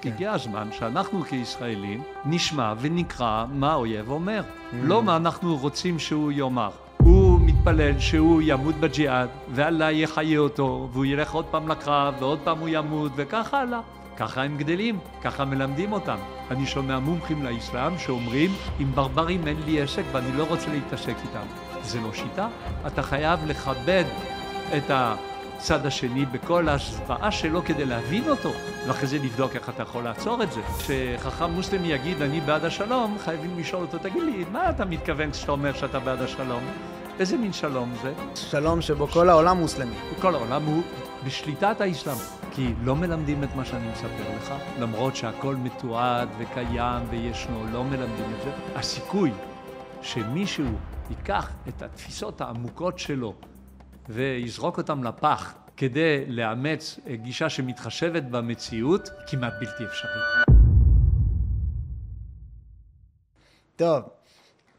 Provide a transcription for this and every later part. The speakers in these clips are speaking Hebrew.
הגיע הזמן שאנחנו כישראלים נשמע ונקרא מה האויב אומר. לא מה אנחנו רוצים שהוא יאמר. הוא מתפלל שהוא ימות בג'יהאד, ואללה יחיה אותו, והוא ילך עוד פעם לקרב, ועוד פעם הוא ימות, וככה הלאה. ככה הם גדלים, ככה מלמדים אותם. אני שומע מומחים לאסלאם שאומרים, עם ברברים אין לי עסק ואני לא רוצה להתעסק איתם. זה לא שיטה. אתה חייב לכבד את הצד השני בכל הזוועה שלו כדי להבין אותו, ואחרי זה לבדוק איך אתה יכול לעצור את זה. כשחכם מוסלמי יגיד אני בעד השלום, חייבים לשאול אותו, תגיד לי, מה אתה מתכוון כשאתה אומר שאתה בעד השלום? איזה מין שלום זה? שלום שבו כל העולם מוסלמי. כל העולם הוא בשליטת האסלאם, כי לא מלמדים את מה שאני מספר לך, למרות שהכל מתועד וקיים וישנו, לא מלמדים את זה. הסיכוי שמישהו ייקח את התפיסות העמוקות שלו ויזרוק אותם לפח כדי לאמץ גישה שמתחשבת במציאות, כמעט בלתי אפשרית. טוב,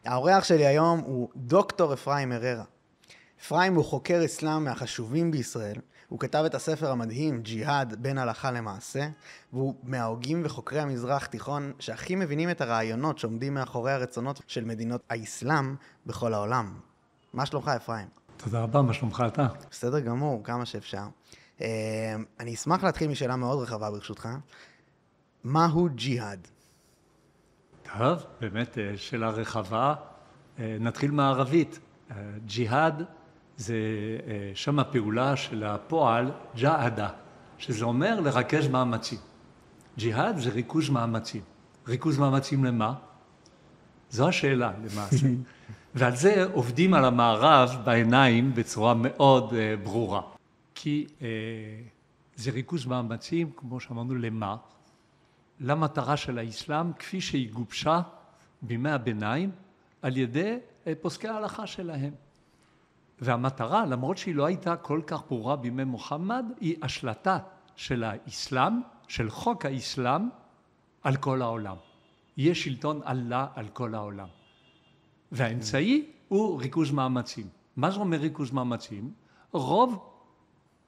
האורח שלי היום הוא דוקטור אפרים הררה. אפרים הוא חוקר אסלאם מהחשובים בישראל. הוא כתב את הספר המדהים ג'יהאד בין הלכה למעשה, והוא מההוגים וחוקרי המזרח תיכון שהכי מבינים את הרעיונות שעומדים מאחורי הרצונות של מדינות האסלאם בכל העולם. מה שלומך אפרים? תודה רבה, מה שלומך אתה? בסדר גמור, כמה שאפשר. אני אשמח להתחיל משאלה מאוד רחבה ברשותך. מהו ג'יהאד? טוב, באמת שאלה רחבה. נתחיל מהערבית. ג'יהאד זה שם הפעולה של הפועל ג'הדה, שזה אומר לרכז מאמצים. ג'יהאד זה ריכוז מאמצים. ריכוז מאמצים למה? זו השאלה למעשה. ועל זה עובדים על המערב בעיניים בצורה מאוד ברורה. כי זה ריכוז מאמצים, כמו שאמרנו, למה? למטרה של האסלאם, כפי שהיא גובשה בימי הביניים, על ידי פוסקי ההלכה שלהם. והמטרה, למרות שהיא לא הייתה כל כך ברורה בימי מוחמד, היא השלטה של האסלאם, של חוק האסלאם, על כל העולם. יהיה שלטון אללה על כל העולם. והאמצעי הוא ריכוז מאמצים. מה זה אומר ריכוז מאמצים? רוב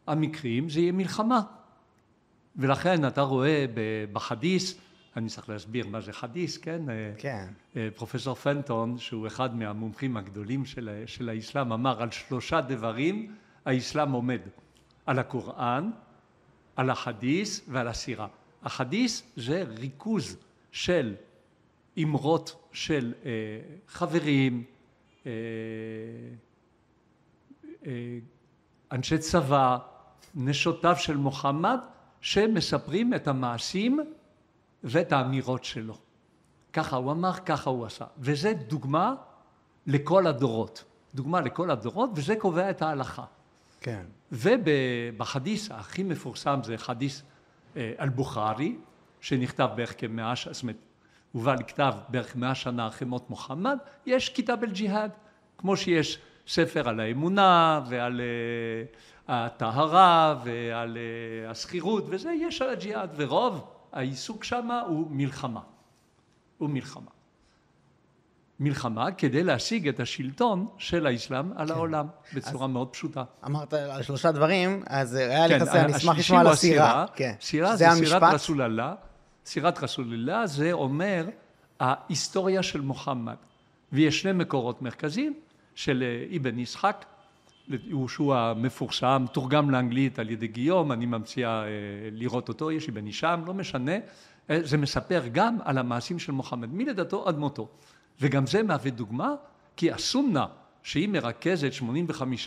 המקרים זה יהיה מלחמה. ולכן אתה רואה בחדיס, אני צריך להסביר מה זה חדיס, כן? כן. פרופסור פנטון, שהוא אחד מהמומחים הגדולים של האסלאם, אמר על 3 דברים האסלאם עומד. על הקוראן, על החדיס ועל הסירה. החדיס זה ריכוז של אמרות של חברים, אנשי צבא, נשותיו של מוחמד, שמספרים את המעשים ואת האמירות שלו. ככה הוא אמר, ככה הוא עשה. וזה דוגמה לכל הדורות. דוגמה לכל הדורות, וזה קובע את ההלכה. כן. ובחדיס הכי מפורסם זה חדיס אל-בוכרי, שנכתב בערך זאת אומרת, הובא לכתב בערך 100 שנה אחרי מות מוחמד, יש כיתב אל-ג'יהאד, כמו שיש ספר על האמונה ועל הטהרה ועל הסחירות, וזה יש על הג'יהאד, ורוב העיסוק שם הוא מלחמה. הוא מלחמה. מלחמה כדי להשיג את השלטון של האסלאם על העולם, בצורה מאוד פשוטה. אמרת על 3 דברים, אז היה לי חסר, אני אשמח לשמוע על הסירה. סירה זה סירת רסול אללה. סירת רסול אללה זה אומר ההיסטוריה של מוחמד. ויש 2 מקורות מרכזיים של אבן ישחק, שהוא המפורסם, תורגם לאנגלית על ידי גיום, אני ממציע לראות אותו, יש אבן הישאם, לא משנה, זה מספר גם על המעשים של מוחמד, מלידתו עד מותו. וגם זה מהווה דוגמה, כי הסונה, שהיא מרכזת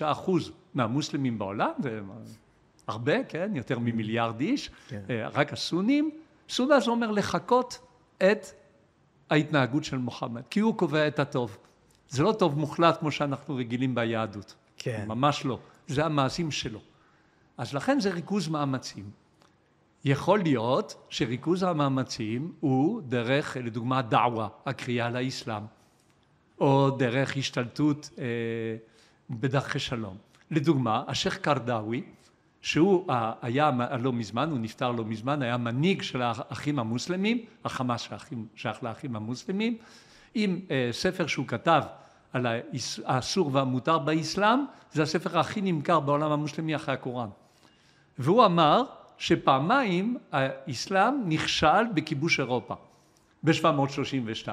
85% מהמוסלמים בעולם, זה הרבה, כן, יותר ממיליארד איש, כן. רק הסונים, סונה זה אומר לחכות את ההתנהגות של מוחמד, כי הוא קובע את הטוב. זה לא טוב מוחלט כמו שאנחנו רגילים ביהדות. כן. ממש לא. זה המעשים שלו. אז לכן זה ריכוז מאמצים. יכול להיות שריכוז המאמצים הוא דרך, לדוגמה, דעווה, הקריאה לאסלאם, או דרך השתלטות בדרכי שלום. לדוגמה, השייח קרדאווי, שהוא היה לא מזמן, הוא נפטר לא מזמן, היה מנהיג של האחים המוסלמים, החמאס שייך לאחים המוסלמים, עם ספר שהוא כתב על האסור והמותר באסלאם, זה הספר הכי נמכר בעולם המוסלמי אחרי הקוראן. והוא אמר שפעמיים האסלאם נכשל בכיבוש אירופה. ב-732,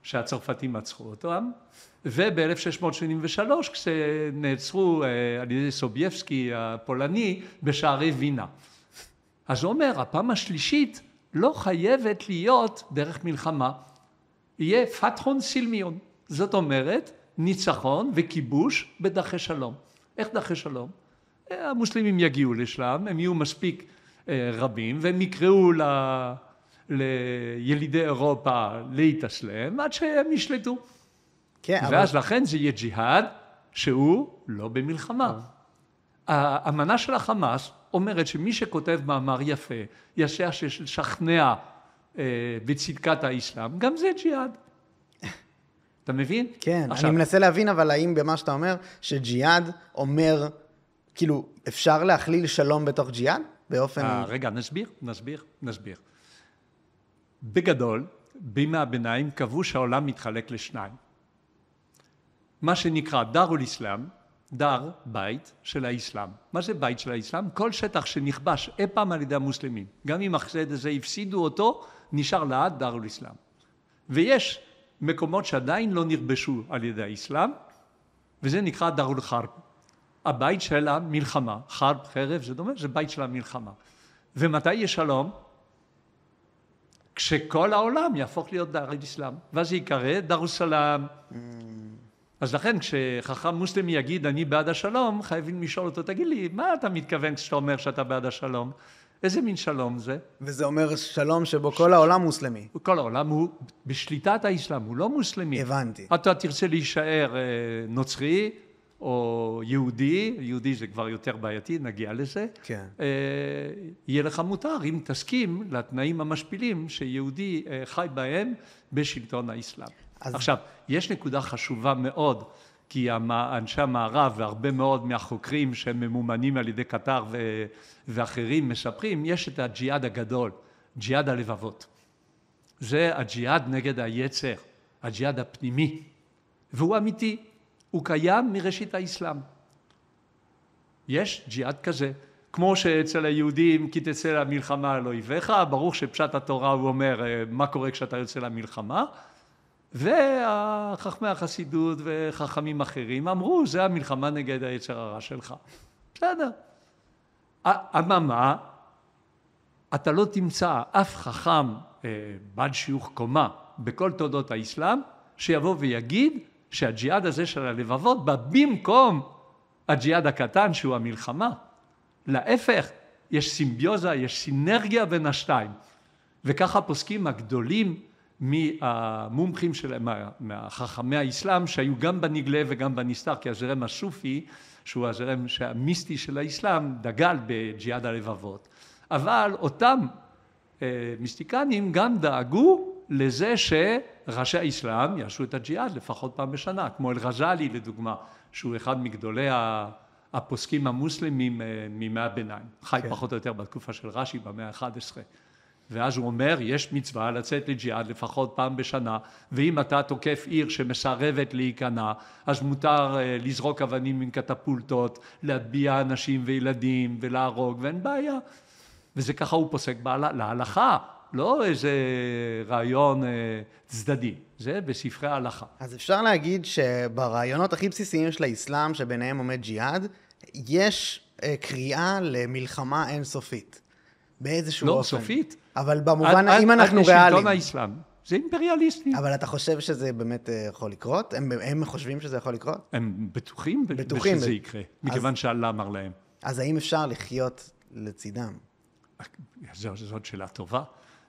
שהצרפתים עצרו אותם, וב-1683, כשנעצרו על ידי סובייבסקי הפולני בשערי וינה. אז הוא אומר, הפעם השלישית לא חייבת להיות דרך מלחמה, יהיה פתחון סילמיון. זאת אומרת, ניצחון וכיבוש בדרכי שלום. איך דרכי שלום? המוסלמים יגיעו לשם, הם יהיו מספיק רבים, והם יקראו לילידי אירופה להתאסלם, עד שהם ישלטו. כן, ואז לכן זה יהיה ג'יהאד שהוא לא במלחמה. האמנה של החמאס אומרת שמי שכותב מאמר יפה, ישע ששכנע בצדקת האסלאם, גם זה ג'יהאד. אתה מבין? כן, עכשיו, אני מנסה להבין, אבל האם במה שאתה אומר, שג'יהאד אומר, כאילו, אפשר להכליל שלום בתוך ג'יהאד? באופן... רגע, נסביר. בגדול, בימי הביניים קבעו שהעולם מתחלק לשניים. מה שנקרא דארול אסלאם, דר, בית של האסלאם. מה זה בית של האסלאם? כל שטח שנכבש אי פעם על ידי המוסלמים. גם אם אחרי זה הפסידו אותו, נשאר לעד דארול אסלאם. ויש מקומות שעדיין לא נכבשו על ידי האסלאם, וזה נקרא דארול חרב. הבית של המלחמה. חרב, חרב, זה דומה, זה בית של המלחמה. ומתי יש שלום? כשכל העולם יהפוך להיות דארול אסלאם. ואז יקרא דארול סלאם. אז לכן כשחכם מוסלמי יגיד אני בעד השלום, חייבים לשאול אותו, תגיד לי, מה אתה מתכוון כשאתה אומר שאתה בעד השלום? איזה מין שלום זה? וזה אומר שלום שבו כל העולם מוסלמי. כל העולם הוא בשליטת האסלאם, הוא לא מוסלמי. הבנתי. אתה תרצה להישאר נוצרי או יהודי, יהודי זה כבר יותר בעייתי, נגיע לזה. כן. יהיה לך מותר אם תסכים לתנאים המשפילים שיהודי חי בהם בשלטון האסלאם. עכשיו, יש נקודה חשובה מאוד, כי אנשי המערב והרבה מאוד מהחוקרים שהם ממומנים על ידי קטר ואחרים מספרים, יש את הג'יהאד הגדול, ג'יהאד הלבבות. זה הג'יהאד נגד היצר, הג'יהאד הפנימי, והוא אמיתי, הוא קיים מראשית האסלאם. יש ג'יהאד כזה, כמו שאצל היהודים כי תצא למלחמה על אויביך, ברור שפשט התורה הוא אומר מה קורה כשאתה יוצא למלחמה, והחכמי החסידות וחכמים אחרים אמרו, זה המלחמה נגד היצר הרע שלך. בסדר. אממה, אתה לא תמצא אף חכם בעל שיוך קומה בכל תולדות האסלאם, שיבוא ויגיד שהג'יהאד הזה של הלבבות בא במקום הג'יהאד הקטן שהוא המלחמה. להפך, יש סימביוזה, יש סינרגיה בין השתיים. וככה פוסקים הגדולים מהמומחים שלהם, מהחכמי האסלאם, שהיו גם בנגלה וגם בנסתר, כי הזרם הסופי, שהוא הזרם המיסטי של האסלאם, דגל בג'יהאד הלבבות. אבל אותם מיסטיקנים גם דאגו לזה שראשי האסלאם יעשו את הג'יהאד לפחות פעם בשנה, כמו אל-ע'זאלי לדוגמה, שהוא אחד מגדולי הפוסקים המוסלמים מימי הביניים, חי פחות או יותר בתקופה של רש"י במאה ה-11. ואז הוא אומר, יש מצווה לצאת לג'יהאד לפחות פעם בשנה, ואם אתה תוקף עיר שמסרבת להיכנע, אז מותר לזרוק אבנים עם קטפולטות, להטביע אנשים וילדים ולהרוג, ואין בעיה. וזה ככה הוא פוסק להלכה, לא איזה רעיון צדדי, זה בספרי ההלכה. אז אפשר להגיד שברעיונות הכי בסיסיים של האסלאם, שביניהם עומד ג'יהאד, יש קריאה למלחמה אינסופית. באיזשהו לא, אופן. סופית. אבל במובן, אם אנחנו ריאליים. שלטון האסלאם. זה אימפריאליסטי. אבל אתה חושב שזה באמת יכול לקרות? הם חושבים שזה יכול לקרות? הם בטוחים שזה יקרה, מכיוון שאללה אמר להם. אז האם אפשר לחיות לצידם? זאת שאלה טובה.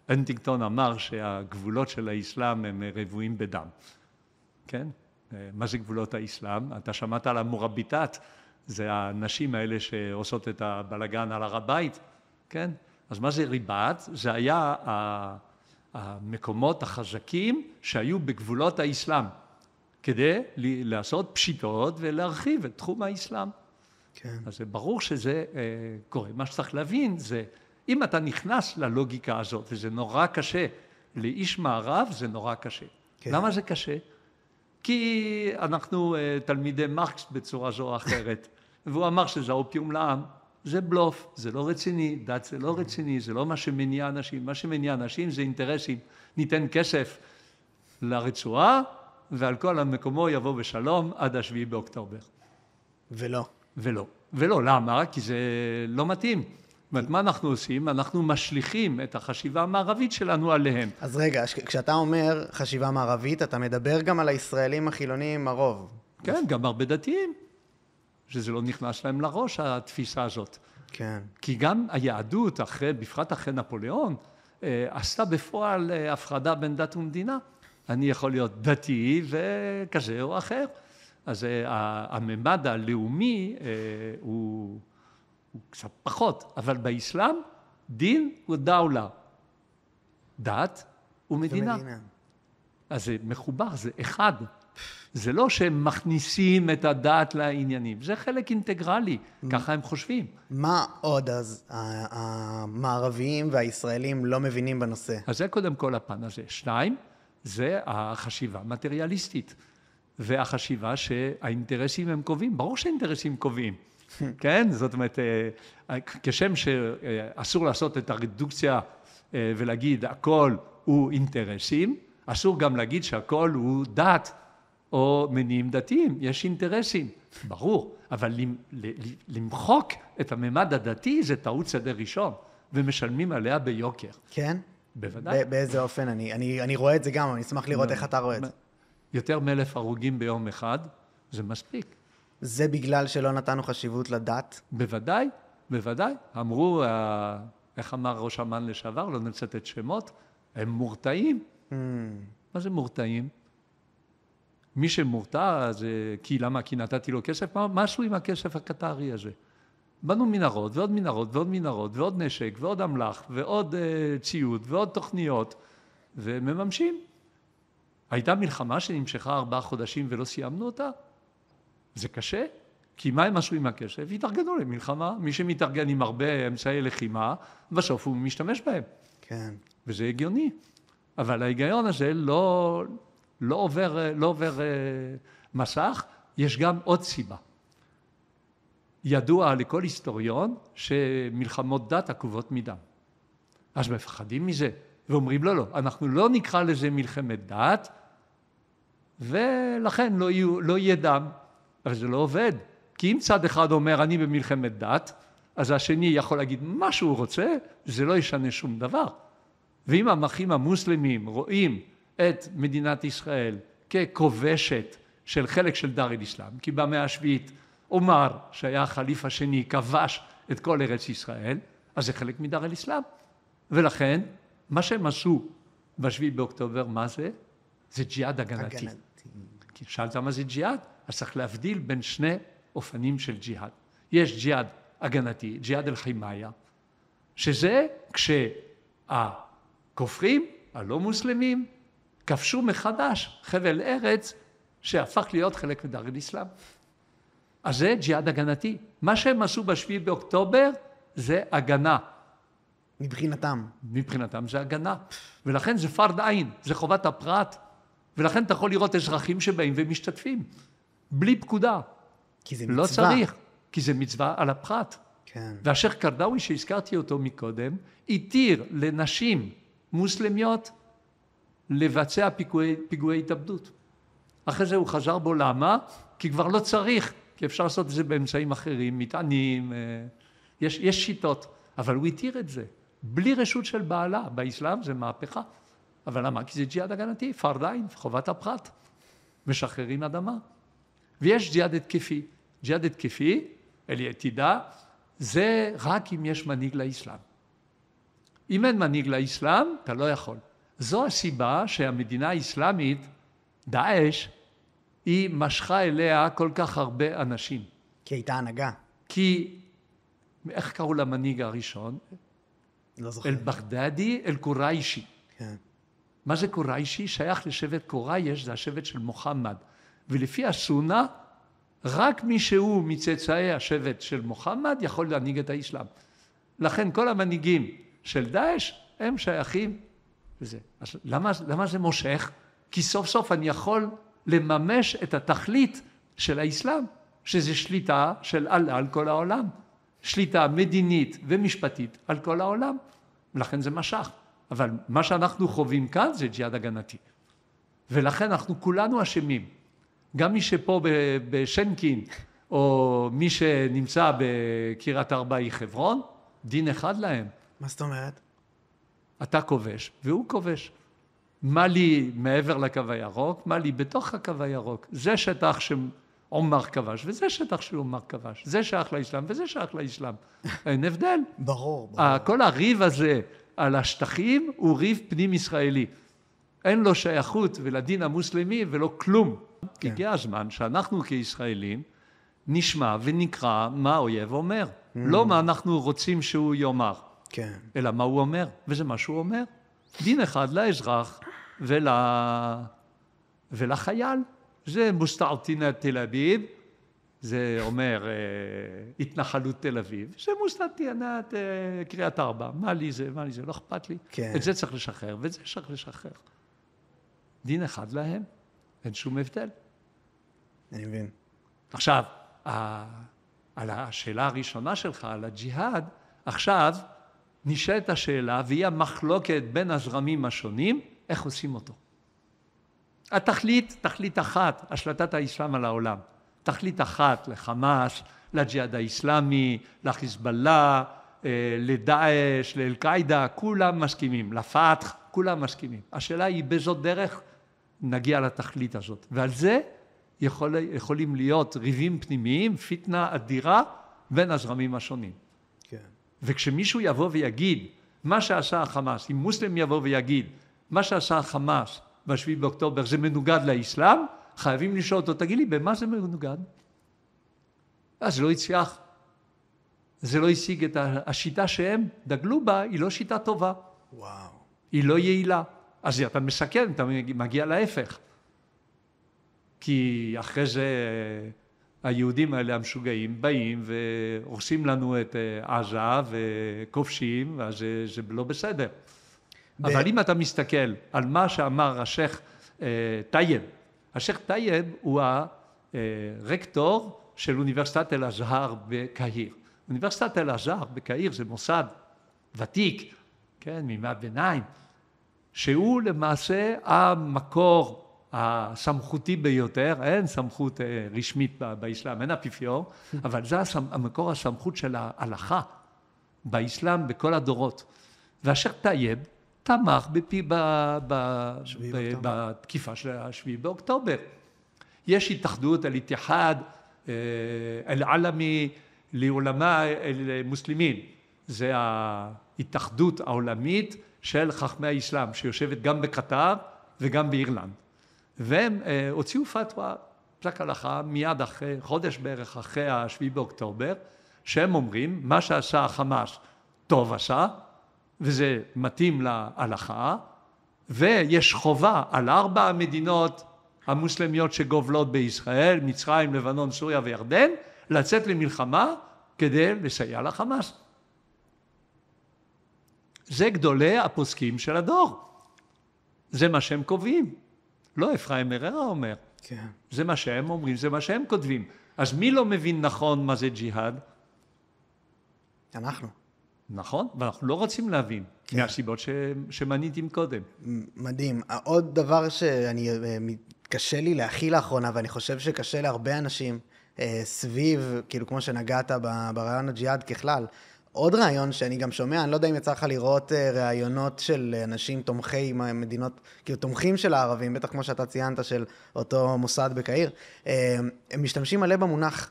הנטינגטון אמר שהגבולות של האסלאם הם רבועים בדם. כן? מה זה גבולות האסלאם? אתה שמעת על המורביטת, זה הנשים האלה שעושות את הבלגן על הר הבית, כן? אז מה זה ריבת? זה היה המקומות החזקים שהיו בגבולות האסלאם, כדי לעשות פשיטות ולהרחיב את תחום האסלאם. כן. אז זה ברור שזה קורה. מה שצריך להבין זה, אם אתה נכנס ללוגיקה הזאת, וזה נורא קשה, לאיש מערב זה נורא קשה. כן. למה זה קשה? כי אנחנו תלמידי מרקס בצורה זו או אחרת, והוא אמר שזה האופיום לעם. זה בלוף, זה לא רציני, דת זה לא רציני, זה לא מה שמניע אנשים. מה שמניע אנשים זה אינטרסים. ניתן כסף לרצועה, ועל כל המקומו יבוא בשלום עד השביעי באוקטובר. ולא. ולא. ולא, למה? כי זה לא מתאים. זאת אומרת, מה אנחנו עושים? אנחנו משליכים את החשיבה המערבית שלנו עליהם. אז רגע, כשאתה אומר חשיבה מערבית, אתה מדבר גם על הישראלים החילונים הרוב. כן, גם הרבה דתיים, שזה לא נכנס להם לראש, התפיסה הזאת. כן. כי גם היהדות, בפרט אחרי נפוליאון, עשתה בפועל הפרדה בין דת ומדינה. אני יכול להיות דתי וכזה או אחר. אז הממד הלאומי הוא קצת פחות, אבל באסלאם דין הוא דאולה. דת ומדינה. אז זה מחובר, זה אחד. זה לא שהם מכניסים את הדת לעניינים, זה חלק אינטגרלי, ככה הם חושבים. מה עוד אז המערביים והישראלים לא מבינים בנושא? אז זה קודם כל הפן הזה. 2, זה החשיבה המטריאליסטית, והחשיבה שהאינטרסים הם קובעים. ברור שהאינטרסים קובעים, כן? זאת אומרת, כשם שאסור לעשות את הרדוקציה ולהגיד הכל הוא אינטרסים, אסור גם להגיד שהכל הוא דת או מניעים דתיים. יש אינטרסים, ברור, אבל למחוק את הממד הדתי זה טעות סדר ראשון, ומשלמים עליה ביוקר. כן? בוודאי. באיזה אופן? אני רואה את זה גם, אני אשמח לראות איך אתה רואה את זה. יותר מ1,000 הרוגים ביום אחד, זה מספיק. זה בגלל שלא נתנו חשיבות לדת? בוודאי, בוודאי. אמרו, איך אמר ראש אמ"ן לשעבר, לא נצטט שמות, הם מורתעים. מה זה מורתעים? מי שמורתע זה למה? כי נתתי לו כסף? מה עשו עם הכסף הקטרי הזה? בנו מנהרות ועוד מנהרות ועוד מנהרות ועוד נשק ועוד אמל"ח ועוד ציוד ועוד תוכניות ומממשים. הייתה מלחמה שנמשכה 4 חודשים ולא סיימנו אותה? זה קשה, כי מה הם עשו עם הכסף? התארגנו למלחמה. מי שמתארגן עם הרבה אמצעי לחימה, בסוף הוא משתמש בהם. כן. וזה הגיוני. אבל ההיגיון הזה לא עובר מסך. יש גם עוד סיבה. ידוע לכל היסטוריון שמלחמות דת עקובות מדם. אז מפחדים מזה, ואומרים לא, אנחנו לא נקרא לזה מלחמת דת, ולכן לא יהיה דם. אבל זה לא עובד, כי אם צד אחד אומר אני במלחמת דת, אז השני יכול להגיד מה שהוא רוצה, זה לא ישנה שום דבר. ואם המחים המוסלמים רואים את מדינת ישראל ככובשת של חלק של דאר אל-אסלאם, כי במאה השביעית עומר, שהיה החליף השני, כבש את כל ארץ ישראל, אז זה חלק מדאר אל-אסלאם. ולכן, מה שהם עשו ב7 באוקטובר, מה זה? זה ג'יהאד הגנתי. שאלת מה זה ג'יהאד? אז צריך להבדיל בין 2 אופנים של ג'יהאד. יש ג'יהאד הגנתי, ג'יהאד אל-חימאיה, שזה כשהכופרים, הלא מוסלמים, כבשו מחדש חבל ארץ שהפך להיות חלק מדאר אל-אסלאם. אז זה ג'יהאד הגנתי. מה שהם עשו ב7 באוקטובר זה הגנה. מבחינתם. מבחינתם זה הגנה. ולכן זה פרד עין, זה חובת הפרט. ולכן אתה יכול לראות אזרחים שבאים ומשתתפים. בלי פקודה. כי זה מצווה. לא צריך, כי זה מצווה על הפרט. כן. והשייח קרדאווי שהזכרתי אותו מקודם, התיר לנשים מוסלמיות לבצע פיגועי התאבדות. אחרי זה הוא חזר בו, למה? כי כבר לא צריך, כי אפשר לעשות את זה באמצעים אחרים, מטענים, יש שיטות, אבל הוא התיר את זה, בלי רשות של בעלה. באסלאם זה מהפכה. אבל למה? כי זה ג'יהאד הגנתי, פרד עין, חובת הפרט. משחררים אדמה. ויש ג'יהאד התקפי. ג'יהאד התקפי, תדע, זה רק אם יש מנהיג לאסלאם. אם אין מנהיג לאסלאם, אתה לא יכול. זו הסיבה שהמדינה האסלאמית, דאעש, היא משכה אליה כל כך הרבה אנשים. כי הייתה הנהגה. כי, איך קראו למנהיג הראשון? לא זוכר. אל-בגדדי, אל-קוריישי. כן. מה זה קוריישי? שייך לשבט קורייש, זה השבט של מוחמד. ולפי הסונה, רק מי שהוא מצאצאי השבט של מוחמד יכול להנהיג את האסלאם. לכן כל המנהיגים של דאעש הם שייכים לזה. אז למה זה מושך? כי סוף סוף אני יכול לממש את התכלית של האסלאם, שזה שליטה של על כל העולם. שליטה מדינית ומשפטית על כל העולם, ולכן זה משך. אבל מה שאנחנו חווים כאן זה ג'יהאד הגנתי. ולכן אנחנו כולנו אשמים. גם מי שפה בשנקין, או מי שנמצא בקריית ארבעי חברון, דין אחד להם. מה זאת אומרת? אתה כובש והוא כובש. מה לי מעבר לקו הירוק, מה לי בתוך הקו הירוק. זה שטח שעומר כבש, וזה שטח שעומר כבש. זה שייך לאסלאם וזה שייך לאסלאם. אין הבדל. ברור. כל הריב הזה על השטחים הוא ריב פנים ישראלי. אין לו שייכות ולדין המוסלמי ולא כלום. כן. הגיע הזמן שאנחנו כישראלים נשמע ונקרא מה האויב אומר. לא מה אנחנו רוצים שהוא יאמר. כן. אלא מה הוא אומר, וזה מה שהוא אומר. דין אחד לאזרח ולחייל. זה מוסטעתינת תל אביב, זה אומר התנחלות תל אביב, זה מוסטעתינת קריית ארבע. מה לי זה, לא אכפת לי. כן. את זה צריך לשחרר, ואת זה צריך לשחרר. דין אחד להם, אין שום הבדל. אני מבין. עכשיו, על השאלה הראשונה שלך, על הג'יהאד, עכשיו נשאלת השאלה, והיא המחלוקת בין הזרמים השונים, איך עושים אותו. תכלית אחת, השלטת האסלאם על העולם. תכלית אחת לחמאס, לג'יהאד האסלאמי, לחיזבאללה, לדאעש, לאל-קאעידה, כולם מסכימים. לפתח, כולם מסכימים. השאלה היא באיזו דרך נגיע לתכלית הזאת. ועל זה יכולים להיות ריבים פנימיים, פיתנה אדירה בין הזרמים השונים. כן. וכשמישהו יבוא ויגיד מה שעשה החמאס, אם מוסלם יבוא ויגיד מה שעשה החמאס ב7 באוקטובר זה מנוגד לאסלאם, חייבים לשאול אותו, תגיד לי, במה זה מנוגד? אז לא הצליח. זה לא השיג את השיטה שהם דגלו בה, היא לא שיטה טובה. וואו. היא לא יעילה. אז אתה מסכן, אתה מגיע להפך. כי אחרי זה היהודים האלה המשוגעים באים והורסים לנו את עזה וכובשים, אז זה לא בסדר. אבל אם אתה מסתכל על מה שאמר השייח טייב, השייח טייב הוא הרקטור של אוניברסיטת אל-אזהר בקהיר. אוניברסיטת אל-אזהר בקהיר זה מוסד ותיק, כן, מימי הביניים, שהוא למעשה המקור הסמכותי ביותר, אין סמכות רשמית באסלאם, אין אפיפיור, אבל זה המקור הסמכות של ההלכה באסלאם בכל הדורות. והשייח טייב תמך בתקיפה של 7 באוקטובר. יש התאחדות אל-איתיחאד אל-עלמי לעולמה אל-מוסלמים. זה ההתאחדות העולמית של חכמי האסלאם, שיושבת גם בקטר וגם באירלנד. והם הוציאו פתווה, פסק הלכה, מיד אחרי, חודש בערך אחרי 7 באוקטובר, שהם אומרים, מה שעשה החמאס טוב עשה, וזה מתאים להלכה, ויש חובה על 4 המדינות המוסלמיות שגובלות בישראל, מצרים, לבנון, סוריה וירדן, לצאת למלחמה כדי לסייע לחמאס. זה גדולי הפוסקים של הדור. זה מה שהם קובעים. לא אפרים הררה אומר. כן. זה מה שהם אומרים, זה מה שהם כותבים. אז מי לא מבין נכון מה זה ג'יהאד? אנחנו. נכון, ואנחנו לא רוצים להבין, כן. מהסיבות שמניתם קודם. מדהים. עוד דבר שאני קשה לי להכיל לאחרונה, ואני חושב שקשה להרבה אנשים סביב, כאילו כמו שנגעת ברעיון הג'יהאד ככלל, עוד רעיון שאני גם שומע, אני לא יודע אם יצא לך לראות רעיונות של אנשים תומכי מדינות, כאילו תומכים של הערבים, בטח כמו שאתה ציינת של אותו מוסד בקהיר, הם משתמשים מלא במונח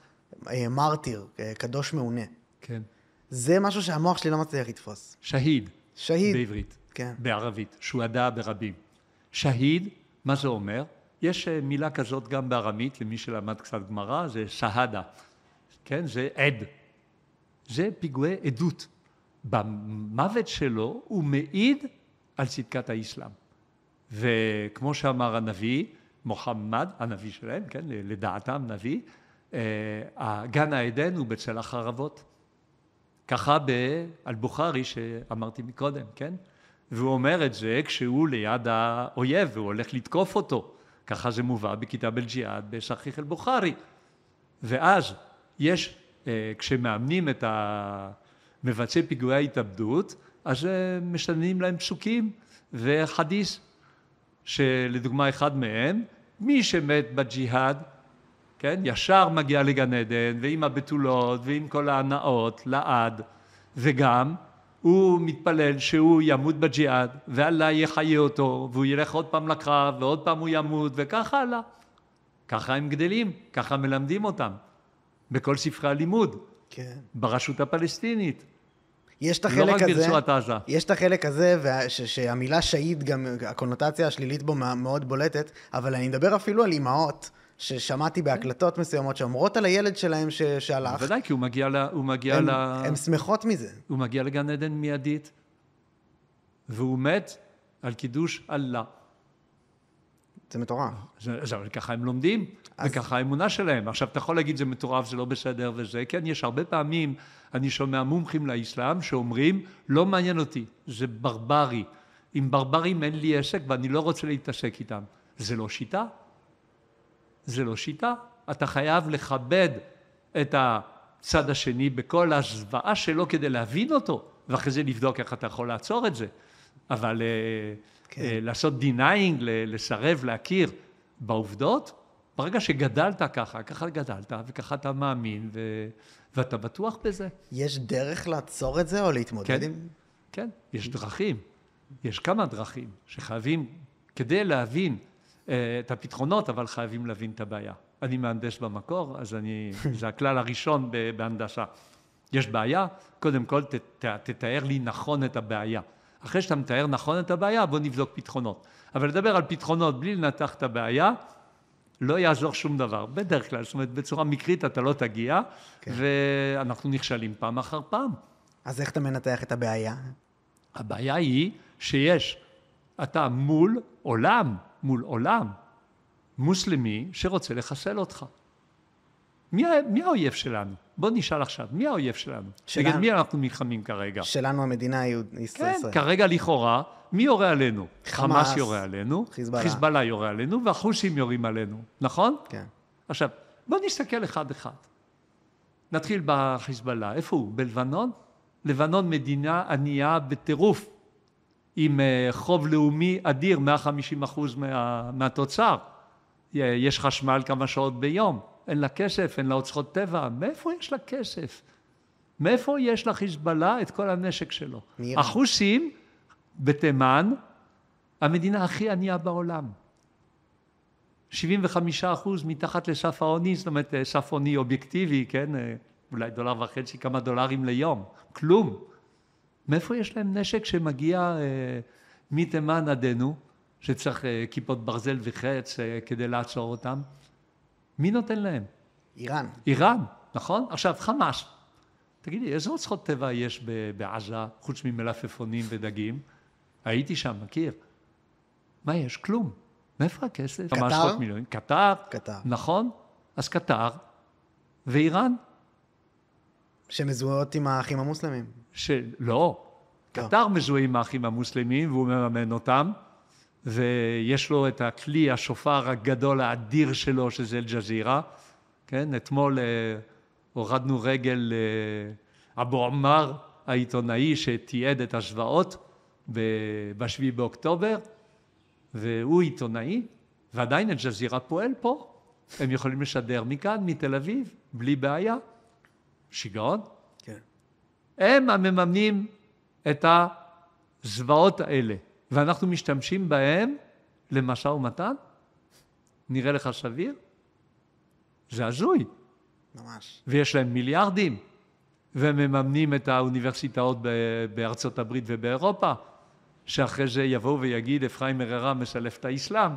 מרטיר, קדוש מעונה. כן. זה משהו שהמוח שלי לא מצליח לתפוס. שהיד. שהיד. בעברית. כן. בערבית. שועדה ברבים. שהיד, מה זה אומר? יש מילה כזאת גם בארמית, למי שלמד קצת גמרא, זה שהדה. כן? זה עד. זה פיגועי עדות. במוות שלו הוא מעיד על צדקת האסלאם. וכמו שאמר הנביא, מוחמד, הנביא שלהם, כן? לדעתם נביא, גן העדן הוא בצל החרבות. ככה באל-בוכרי שאמרתי מקודם, כן? והוא אומר את זה כשהוא ליד האויב והוא הולך לתקוף אותו. ככה זה מובא בכתב אל-ג'יהאד בסחיח אל-בוכרי. ואז יש כשמאמנים את מבצעי פיגועי ההתאבדות, אז משתנים להם פסוקים וחדיס, שלדוגמה אחד מהם, מי שמת בג'יהאד, כן, ישר מגיע לגן עדן, ועם הבתולות, ועם כל ההנאות, לעד, וגם הוא מתפלל שהוא ימות בג'יהאד, ואללה יחיה אותו, והוא ילך עוד פעם לקרב, ועוד פעם הוא ימות, וככה הלאה. ככה הם גדלים, ככה מלמדים אותם, בכל ספרי הלימוד, כן. ברשות הפלסטינית. יש את לא החלק רק הזה, ברצועת עזה. יש את החלק הזה, שהמילה שהיד גם, הקונוטציה השלילית בו מאוד בולטת, אבל אני מדבר אפילו על אמהות, ששמעתי בהקלטות מסוימות, שאומרות על הילד שלהם שהלך. בוודאי, כי הוא מגיע הם שמחות מזה. הוא מגיע לגן עדן מיידית, והוא מת על קידוש אללה. זה מטורף. ככה הם לומדים, וככה האמונה שלהם. עכשיו, אתה יכול להגיד, זה מטורף, זה לא בסדר וזה, כן, יש הרבה פעמים, אני שומע מומחים לאסלאם שאומרים, לא מעניין אותי, זה ברברי. עם ברברים אין לי עסק, ואני לא רוצה להתעסק איתם. זה לא שיטה. זה לא שיטה. אתה חייב לכבד את הצד השני בכל הזוועה שלו כדי להבין אותו, ואחרי זה לבדוק איך אתה יכול לעצור את זה. אבל לעשות denying, לסרב, להכיר בעובדות, ברגע שגדלת ככה גדלת, וככה אתה מאמין, ואתה בטוח בזה. יש דרך לעצור את זה או להתמודד עם? כן, יש דרכים. יש כמה דרכים שחייבים, כדי להבין את הפתרונות, אבל חייבים להבין את הבעיה. אני מהנדס במקור, אז זה הכלל הראשון בהנדסה. יש בעיה, קודם כל תתאר לי נכון את הבעיה. אחרי שאתה מתאר נכון את הבעיה, בוא נבדוק פתרונות. אבל לדבר על פתרונות בלי לנתח את הבעיה, לא יעזור שום דבר. בדרך כלל, זאת אומרת, בצורה מקרית אתה לא תגיע, כן. ואנחנו נכשלים פעם אחר פעם. אז איך אתה מנתח את הבעיה? הבעיה היא שיש, אתה מול עולם מוסלמי שרוצה לחסל אותך. מי האויב שלנו? בוא נשאל עכשיו, מי האויב שלנו? נגד מי אנחנו נלחמים כרגע? שלנו המדינה ישראל. כן, כרגע לכאורה, מי יורה עלינו? חמאס יורה עלינו, חיזבאללה יורה עלינו, והחות'ים יורים עלינו, נכון? כן. עכשיו, בוא נסתכל אחד אחד. נתחיל בחיזבאללה, איפה הוא? בלבנון? לבנון מדינה ענייה בטירוף, עם חוב לאומי אדיר, 150% מהתוצר. יש חשמל כמה שעות ביום. אין לה כסף, אין לה אוצרות טבע. מאיפה יש לה כסף? מאיפה יש לחיזבאללה את כל הנשק שלו? החות'ים בתימן, המדינה הכי ענייה בעולם. 75% מתחת לסף העוני, זאת אומרת, סף עוני אובייקטיבי, כן? אולי $1.50, כמה דולרים ליום. כלום. מאיפה יש להם נשק שמגיע מתימן עדנו, שצריך כיפות ברזל וחץ כדי לעצור אותם? מי נותן להם? איראן, נכון? עכשיו, חמאס. תגידי, איזה אוצרות טבע יש בעזה, חוץ ממלפפונים ודגים? הייתי שם, מכיר. מה יש? כלום. מאיפה הכסף? קטר? קטר. נכון? אז קטר ואיראן. שמזוהות עם האחים המוסלמים. לא. קטר מזוהה עם האחים המוסלמים, והוא מממן אותם. ויש לו את הכלי, השופר הגדול האדיר שלו, שזה אל-ג'זירה. כן, אתמול הורדנו רגל אבו עמר, העיתונאי שתיעד את הזוועות ב-7 באוקטובר, והוא עיתונאי, ועדיין אל-ג'זירה פועל פה. הם יכולים לשדר מכאן, מתל אביב, בלי בעיה. שיגעון. כן. הם המממנים את הזוועות האלה. ואנחנו משתמשים בהם למשא ומתן? נראה לך סביר? זה הזוי. ממש. ויש להם מיליארדים, והם מממנים את האוניברסיטאות בארצות הברית ובאירופה, שאחרי זה יבואו ויגיד, אפרים הררה מסלף את האסלאם.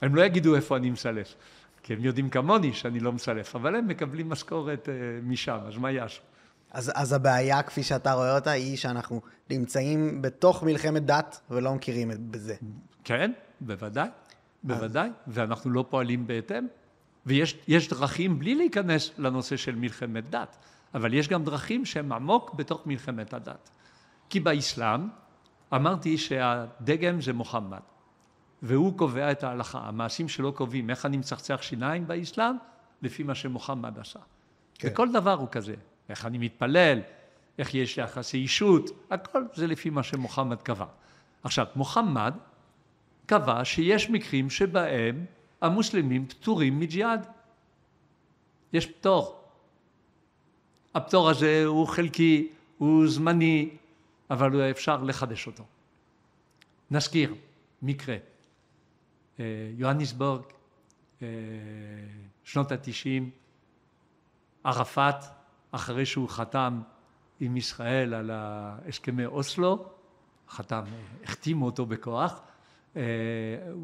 הם לא יגידו איפה אני מסלף, כי הם יודעים כמוני שאני לא מסלף, אבל הם מקבלים משכורת משם, אז מה יש? אז הבעיה, כפי שאתה רואה אותה, היא שאנחנו נמצאים בתוך מלחמת דת ולא מכירים בזה. כן, בוודאי, בוודאי, ואנחנו לא פועלים בהתאם. ויש דרכים בלי להיכנס לנושא של מלחמת דת, אבל יש גם דרכים שהן עמוק בתוך מלחמת הדת. כי באסלאם אמרתי שהדגם זה מוחמד, והוא קובע את ההלכה. המעשים שלו קובעים איך אני מצחצח שיניים באסלאם, לפי מה שמוחמד עשה. וכל דבר הוא כזה. איך אני מתפלל, איך יש יחסי אישות, הכל זה לפי מה שמוחמד קבע. עכשיו, מוחמד קבע שיש מקרים שבהם המוסלמים פטורים מג'יהאד. יש פטור. הפטור הזה הוא חלקי, הוא זמני, אבל אפשר לחדש אותו. נזכיר, מקרה. יוהניסבורג, שנות ה-90, ערפאת, אחרי שהוא חתם עם ישראל על הסכמי אוסלו, החתימו אותו בכוח, הוא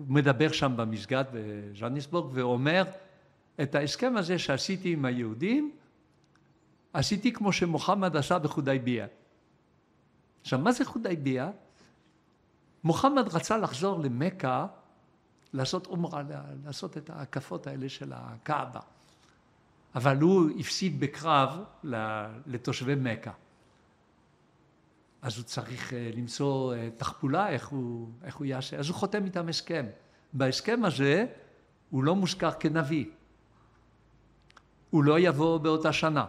מדבר שם במסגד בז'והניסבורג ואומר, את ההסכם הזה שעשיתי עם היהודים, עשיתי כמו שמוחמד עשה בחודייביה. עכשיו, מה זה חודייביה? מוחמד רצה לחזור למכה, לעשות עומרה, לעשות את ההקפות האלה של הקאבה. אבל הוא הפסיד בקרב לתושבי מכה. אז הוא צריך למצוא תחפולה, איך הוא יעשה. אז הוא חותם איתם הסכם. בהסכם הזה הוא לא מוזכר כנביא. הוא לא יבוא באותה שנה.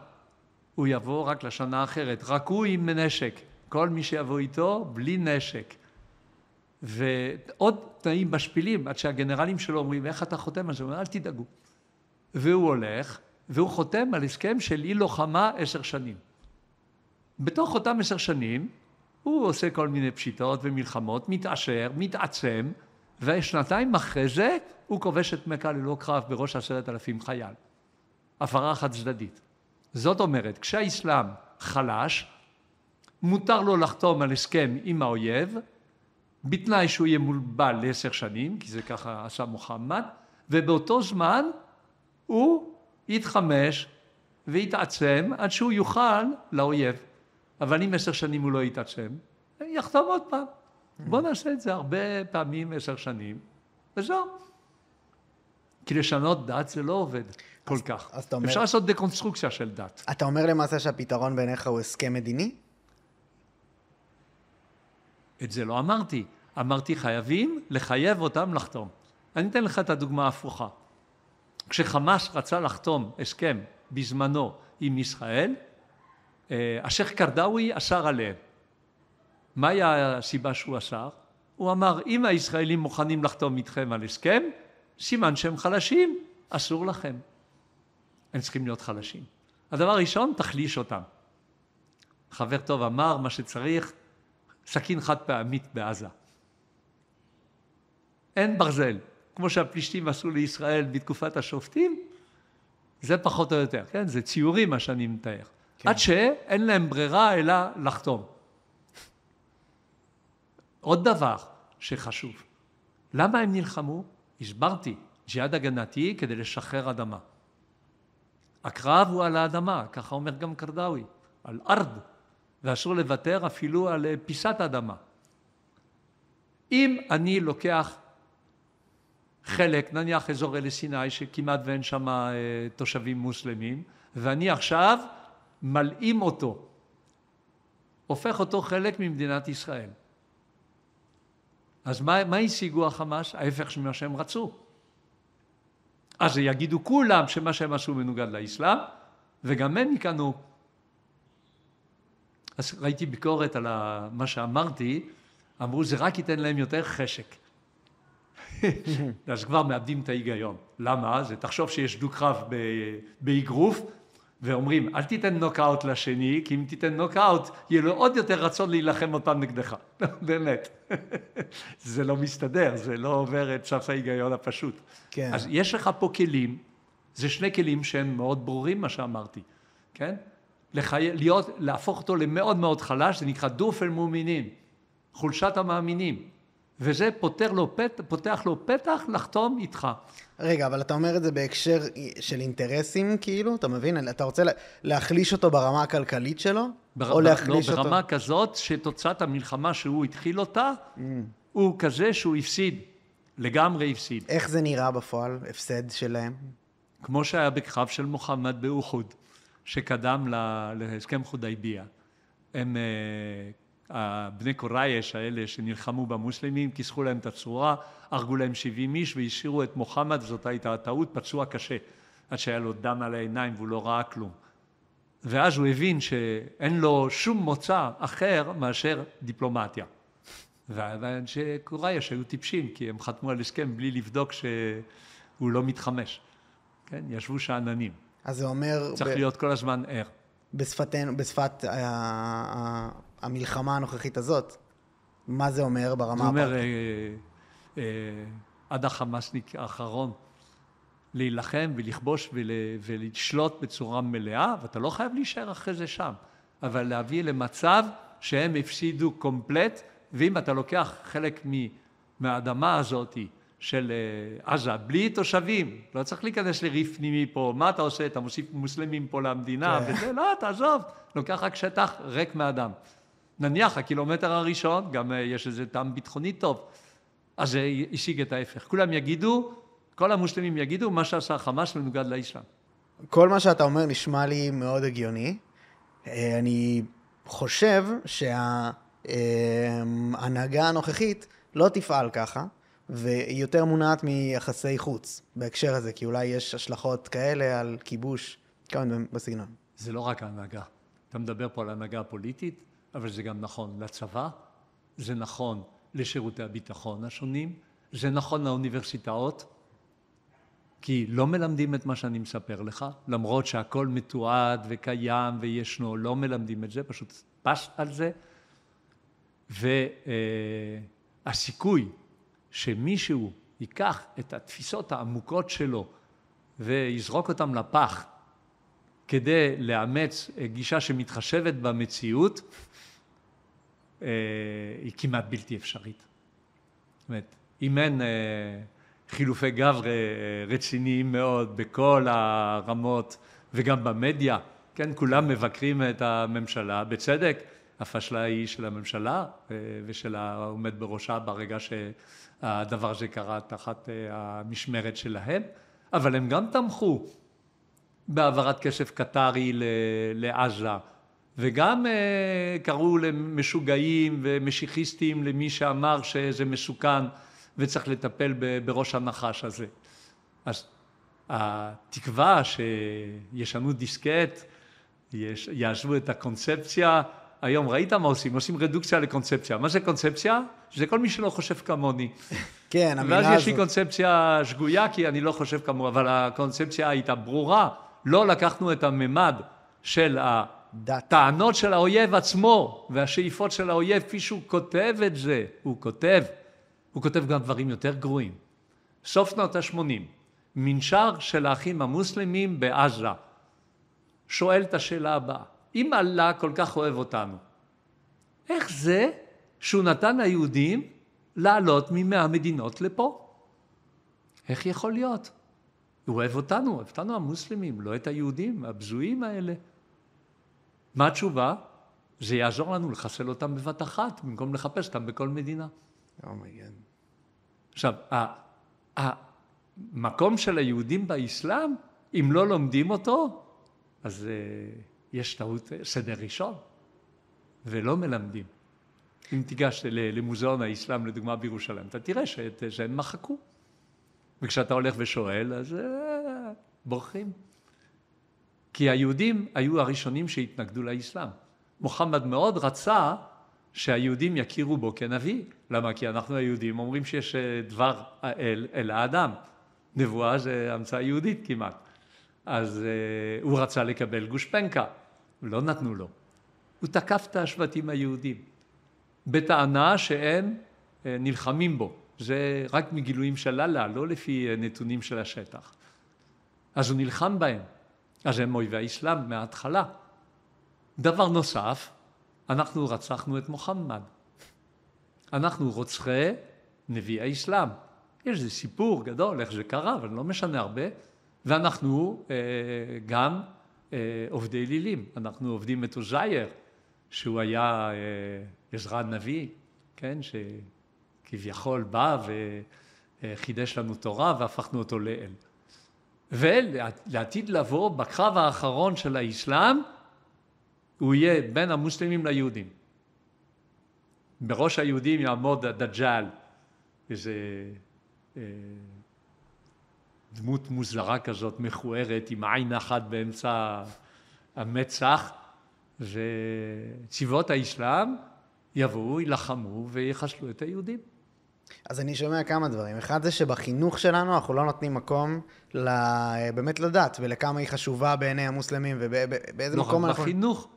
הוא יבוא רק לשנה אחרת. רק הוא עם נשק. כל מי שיבוא איתו בלי נשק. ועוד תנאים משפילים, עד שהגנרלים שלו אומרים, איך אתה חותם על זה? הוא אומר, אל תדאגו. והוא הולך, והוא חותם על הסכם של אי לוחמה 10 שנים. בתוך אותם 10 שנים, הוא עושה כל מיני פשיטות ומלחמות, מתעשר, מתעצם, ושנתיים אחרי זה, הוא כובש את מכה ללא קרב בראש 10,000 חייל. הפרה חד צדדית. זאת אומרת, כשהאסלאם חלש, מותר לו לחתום על הסכם עם האויב, בתנאי שהוא יהיה מולבל ל10 שנים, כי זה ככה עשה מוחמד, ובאותו זמן הוא יתחמש ויתעצם עד שהוא יוכל לאויב. אבל אם 10 שנים הוא לא יתעצם, יחתום עוד פעם. בוא נעשה את זה הרבה פעמים 10 שנים, וזהו. כי לשנות דת זה לא עובד כל כך. אפשר לעשות דקונסטרוקציה של דת. אתה אומר למעשה שהפתרון בעיניך הוא הסכם מדיני? את זה לא אמרתי. אמרתי חייבים לחייב אותם לחתום. אני אתן לך את הדוגמה ההפוכה. כשחמאס רצה לחתום הסכם בזמנו עם ישראל, השייח קרדאווי אסר עליהם. מה היה הסיבה שהוא אסר? הוא אמר, אם הישראלים מוכנים לחתום איתכם על הסכם, סימן שהם חלשים, אסור לכם. הם צריכים להיות חלשים. הדבר הראשון, תחליש אותם. חבר טוב אמר, מה שצריך, סכין חד פעמית בעזה. אין ברזל. כמו שהפלישתים עשו לישראל בתקופת השופטים, זה פחות או יותר, כן? זה ציורים מה שאני מתאר. כן. עד שאין להם ברירה אלא לחתום. עוד דבר שחשוב. למה הם נלחמו? הסברתי, ג'יהאד הגנתי כדי לשחרר אדמה. הקרב הוא על האדמה, ככה אומר גם קרדאווי, על ארד, ואסור לוותר אפילו על פיסת אדמה. אם אני לוקח חלק, נניח אזור אלי סיני, שכמעט ואין שם תושבים מוסלמים, ואני עכשיו מלאים אותו, הופך אותו חלק ממדינת ישראל. אז מה השיגו החמאס? ההפך ממה שהם רצו. אז יגידו כולם שמה שהם עשו מנוגד לאסלאם, וגם הם יקנו. אז ראיתי ביקורת על מה שאמרתי, אמרו זה רק ייתן להם יותר חשק. אז כבר מאבדים את ההיגיון. למה? זה תחשוב שיש דו-קרב באגרוף, ואומרים, אל תיתן נוקאוט לשני, כי אם תיתן נוקאוט, יהיה לו עוד יותר רצון להילחם אותם נגדך. באמת. זה לא מסתדר, זה לא עובר את סף ההיגיון הפשוט. כן. אז יש לך פה כלים, זה 2 כלים שהם מאוד ברורים, מה שאמרתי, כן? להפוך אותו למאוד מאוד חלש, זה נקרא דוף אל מומינים, חולשת המאמינים. וזה פותח לו פתח לחתום איתך. רגע, אבל אתה אומר את זה בהקשר של אינטרסים, כאילו? אתה מבין? אתה רוצה להחליש אותו ברמה הכלכלית שלו? או להחליש אותו? לא, ברמה כזאת שתוצאת המלחמה שהוא התחיל אותה, הוא כזה שהוא הפסיד, לגמרי הפסיד. איך זה נראה בפועל, הפסד שלהם? כמו שהיה בקרב של מוחמד באוחוד, שקדם להסכם חודייביה. הם... הבני קורייש האלה שנלחמו במוסלמים, כיסחו להם את הצורה, הרגו להם 70 איש והשאירו את מוחמד, זאת הייתה הטעות, פצוע קשה, עד שהיה לו דם על העיניים והוא לא ראה כלום. ואז הוא הבין שאין לו שום מוצא אחר מאשר דיפלומטיה. ואנשי קוריאה שהיו טיפשים, כי הם חתמו על הסכם בלי לבדוק שהוא לא מתחמש. כן, ישבו שאננים. אז זה אומר... צריך להיות כל הזמן ער. בשפת המלחמה הנוכחית הזאת, מה זה אומר ברמה זה אומר, הפרקטית? עד החמאסניק האחרון, להילחם ולכבוש ולשלוט בצורה מלאה, ואתה לא חייב להישאר אחרי זה שם, אבל להביא למצב שהם הפסידו קומפלט, ואם אתה לוקח חלק מהאדמה הזאת של עזה, בלי תושבים, לא צריך להיכנס לריף פנימי פה, מה אתה עושה? אתה מוסיף מוסלמים פה למדינה, וזה, לא, תעזוב, לוקח רק שטח ריק מאדם. נניח, הקילומטר הראשון, גם יש איזה טעם ביטחוני טוב, אז זה השיג את ההפך. כולם יגידו, כל המוסלמים יגידו, מה שעשה חמאס מנוגד לאסלאם. כל מה שאתה אומר נשמע לי מאוד הגיוני. אני חושב שההנהגה הנוכחית לא תפעל ככה, והיא יותר מונעת מיחסי חוץ בהקשר הזה, כי אולי יש השלכות כאלה על כיבוש, כמה בסגנון. זה לא רק ההנהגה. אתה מדבר פה על ההנהגה הפוליטית, אבל זה גם נכון לצבא, זה נכון לשירותי הביטחון השונים, זה נכון לאוניברסיטאות, כי לא מלמדים את מה שאני מספר לך, למרות שהכל מתועד וקיים וישנו, לא מלמדים את זה, פשוט פס על זה, והסיכוי שמישהו ייקח את התפיסות העמוקות שלו ויזרוק אותם לפח כדי לאמץ גישה שמתחשבת במציאות, היא כמעט בלתי אפשרית. זאת אומרת, אם אין חילופי גב רציניים מאוד בכל הרמות וגם במדיה, כן, כולם מבקרים את הממשלה, בצדק, הפשלה היא של הממשלה ושל העומד בראשה ברגע שהדבר הזה קרה תחת המשמרת שלהם, אבל הם גם תמכו בהעברת כסף קטרי לעזה, וגם קראו למשוגעים ומשיחיסטים למי שאמר שזה מסוכן וצריך לטפל בראש הנחש הזה. אז התקווה שישנו דיסקט, יעזבו את הקונספציה, היום ראית מה עושים? עושים רדוקציה לקונספציה. מה זה קונספציה? זה כל מי שלא חושב כמוני. כן, המילה הזאת. ואז יש לי קונספציה שגויה, כי אני לא חושב כמוה, אבל הקונספציה הייתה ברורה. לא לקחנו את הממד של הטענות של האויב עצמו, והשאיפות של האויב, כפי שהוא כותב את זה, הוא כותב גם דברים יותר גרועים. סוף שנות ה-80, מנשר של האחים המוסלמים בעזה, שואל את השאלה הבאה, אם אללה כל כך אוהב אותנו, איך זה שהוא נתן ליהודים לעלות מ100 מדינות לפה? איך יכול להיות? הוא אוהב אותנו המוסלמים, לא את היהודים, הבזויים האלה. מה התשובה? זה יעזור לנו לחסל אותם בבת אחת, במקום לחפש אותם בכל מדינה. עכשיו, המקום של היהודים באסלאם, אם לא לומדים אותו, אז יש טעות סדר ראשון, ולא מלמדים. אם תיגש למוזיאון האסלאם, לדוגמה בירושלים, אתה תראה שהם מחקו. וכשאתה הולך ושואל, אז בורחים. כי היהודים היו הראשונים שהתנגדו לאסלאם. מוחמד מאוד רצה שהיהודים יכירו בו כנביא. למה? כי אנחנו היהודים אומרים שיש דבר האל אל האדם. נבואה זה המצאה יהודית כמעט. אז הוא רצה לקבל גושפנקה, ולא נתנו לו. הוא תקף את השבטים היהודים, בטענה שהם נלחמים בו. זה רק מגילויים של אללה, לא לפי נתונים של השטח. אז הוא נלחם בהם. אז הם אויבי האסלאם מההתחלה. דבר נוסף, אנחנו רצחנו את מוחמד. אנחנו רוצחי נביא האסלאם. יש איזה סיפור גדול, איך זה קרה, אבל לא משנה הרבה. ואנחנו גם עובדי אלילים. אנחנו עובדים את עוזייר, שהוא היה עזרא הנביא, כן, שכביכול בא וחידש לנו תורה והפכנו אותו לאל. ולעתיד לבוא, בקרב האחרון של האסלאם, הוא יהיה בין המוסלמים ליהודים. בראש היהודים יעמוד הדג'אל, איזה דמות מוזרה כזאת, מכוערת, עם עין אחת באמצע המצח, וצבאות האסלאם יבואו, ילחמו ויחסלו את היהודים. אז אני שומע כמה דברים. אחד זה שבחינוך שלנו אנחנו לא נותנים מקום באמת לדת, ולכמה היא חשובה בעיני המוסלמים, ובאיזה מקום לא רק אנחנו... בחינוך,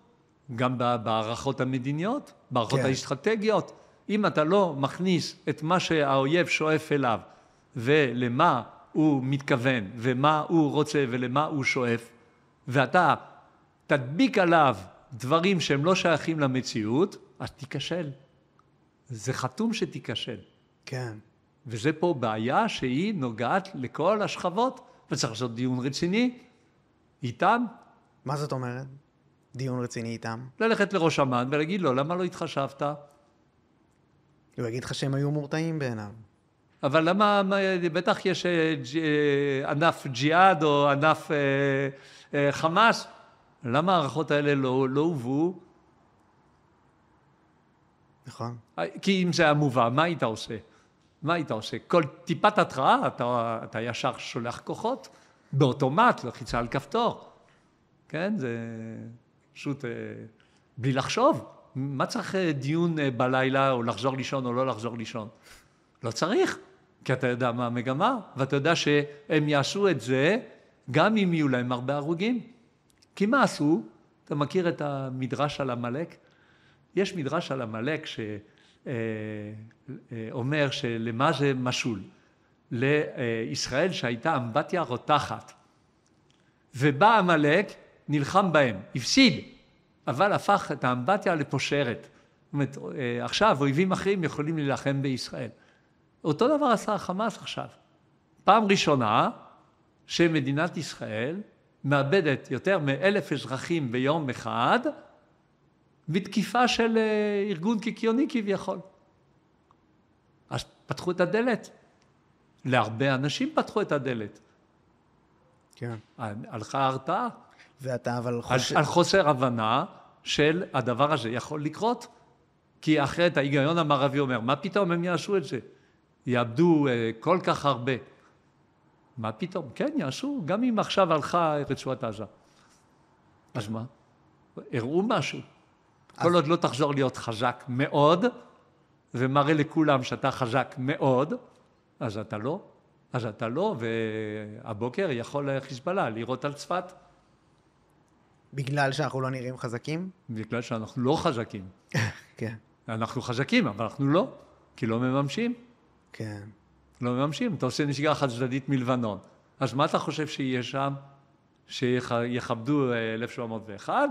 גם בהערכות המדיניות, בהערכות האסטרטגיות. אם אתה לא מכניס את מה שהאויב שואף אליו, ולמה הוא מתכוון, ומה הוא רוצה ולמה הוא שואף, ואתה תדביק עליו דברים שהם לא שייכים למציאות, אז תיכשל. זה חתום שתיכשל. כן. וזה פה בעיה שהיא נוגעת לכל השכבות, וצריך לעשות דיון רציני איתם. מה זאת אומרת? דיון רציני איתם? ללכת לראש אמ"ן ולהגיד לו, למה לא התחשבת? הוא יגיד לך שהם היו מורתעים בעיניו. אבל למה, בטח יש ענף ג'יהאד או ענף חמאס, למה הערכות האלה לא הובאו? נכון. כי אם זה היה מובא, מה היית עושה? מה היית עושה? כל טיפת התראה, אתה ישר שולח כוחות, באוטומט, לחיצה על כפתור. כן, זה פשוט בלי לחשוב. מה צריך דיון בלילה, או לחזור לישון או לא לחזור לישון? לא צריך, כי אתה יודע מה המגמה, ואתה יודע שהם יעשו את זה, גם אם יהיו להם הרבה הרוגים. כי מה עשו? אתה מכיר את המדרש על עמלק? יש מדרש על עמלק שאומר שלמה זה משול? לישראל שהייתה אמבטיה רותחת. ובא עמלק, נלחם בהם, הפסיד, אבל הפך את האמבטיה לפושרת. זאת אומרת, עכשיו אויבים אחרים יכולים להילחם בישראל. אותו דבר עשה החמאס עכשיו. פעם ראשונה שמדינת ישראל מאבדת יותר מ1,000 אזרחים ביום אחד, בתקיפה של ארגון קיקיוני כביכול. אז פתחו את הדלת. להרבה אנשים פתחו את הדלת. כן. הלכה ההרתעה. ואתה אבל על חוסר הבנה של הדבר הזה יכול לקרות. כי אחרת ההיגיון המערבי אומר, מה פתאום הם יעשו את זה? יאבדו כל כך הרבה. מה פתאום? כן, יעשו. גם אם עכשיו הלכה רצועת עזה. אז מה? הראו משהו. כל עוד לא תחזור להיות חזק מאוד, ומראה לכולם שאתה חזק מאוד, אז אתה לא. אז אתה לא, והבוקר יכול חיזבאללה לירות על צפת. בגלל שאנחנו לא נראים חזקים? בגלל שאנחנו לא חזקים. כן. אנחנו חזקים, אבל אנחנו לא, כי לא מממשים. כן. לא מממשים. אתה עושה נסיגה חד צדדית מלבנון. אז מה אתה חושב שיהיה שם? שיכבדו 1701?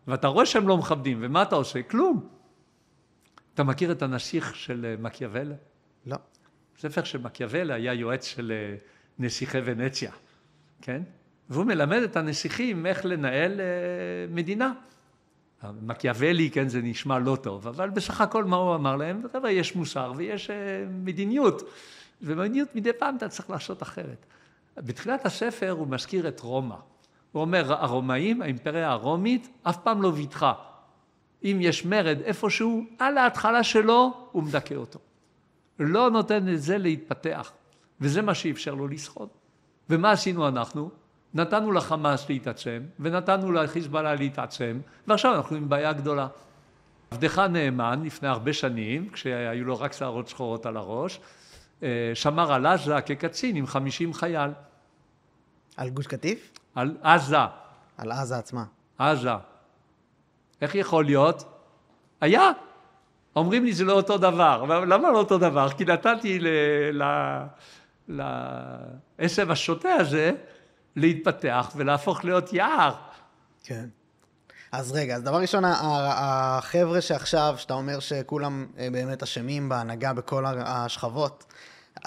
ואתה רואה שהם לא מכבדים, ומה אתה עושה? כלום. אתה מכיר את הנסיך של מקיאוולי? לא. ספר של מקיאוולי היה יועץ של נסיכי ונציה, כן? והוא מלמד את הנסיכים איך לנהל מדינה. מקיאוולי, כן, זה נשמע לא טוב, אבל בסך הכל מה הוא אמר להם? חבר'ה, יש מוסר ויש מדיניות, ומדיניות מדי פעם אתה צריך לעשות אחרת. בתחילת הספר הוא מזכיר את רומא. הוא אומר, הרומאים, האימפריה הרומית, אף פעם לא ויתחה. אם יש מרד איפשהו, על ההתחלה שלו, הוא מדכא אותו. לא נותן את זה להתפתח, וזה מה שאפשר לו לשחוט. ומה עשינו אנחנו? נתנו לחמאס להתעצם, ונתנו לחיזבאללה להתעצם, ועכשיו אנחנו עם בעיה גדולה. עבדך נאמן, לפני הרבה שנים, כשהיו לו רק שערות שחורות על הראש, שמר על עזה כקצין עם 50 חייל. על גוש קטיף? על עזה. על עזה עצמה. עזה. איך יכול להיות? היה. אומרים לי זה לא אותו דבר. למה לא אותו דבר? כי נתתי לעשב השוטה הזה להתפתח ולהפוך להיות יער. כן. אז רגע, אז דבר ראשון, החבר'ה שעכשיו, שאתה אומר שכולם באמת אשמים בהנהגה בכל השכבות,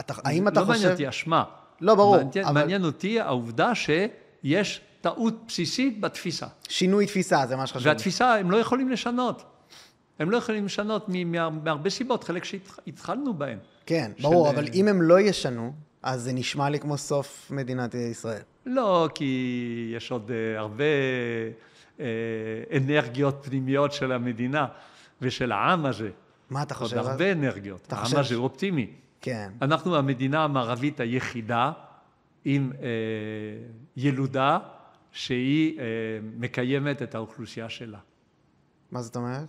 האם אתה חושב... לא מעניין אותי אשמה. לא, ברור. מעניין אותי העובדה שיש טעות בסיסית בתפיסה. שינוי תפיסה, זה מה שחשוב. והתפיסה הם לא יכולים לשנות. הם לא יכולים לשנות מהרבה סיבות, חלק שהתחלנו בהם. כן, ברור, אבל אם הם לא ישנו, אז זה נשמע לי כמו סוף מדינת ישראל. לא, כי יש עוד הרבה אנרגיות פנימיות של המדינה ושל העם הזה. מה אתה חושב? עוד הרבה אנרגיות. העם הזה הוא אופטימי. כן. אנחנו המדינה המערבית היחידה עם ילודה שהיא מקיימת את האוכלוסייה שלה. מה זאת אומרת?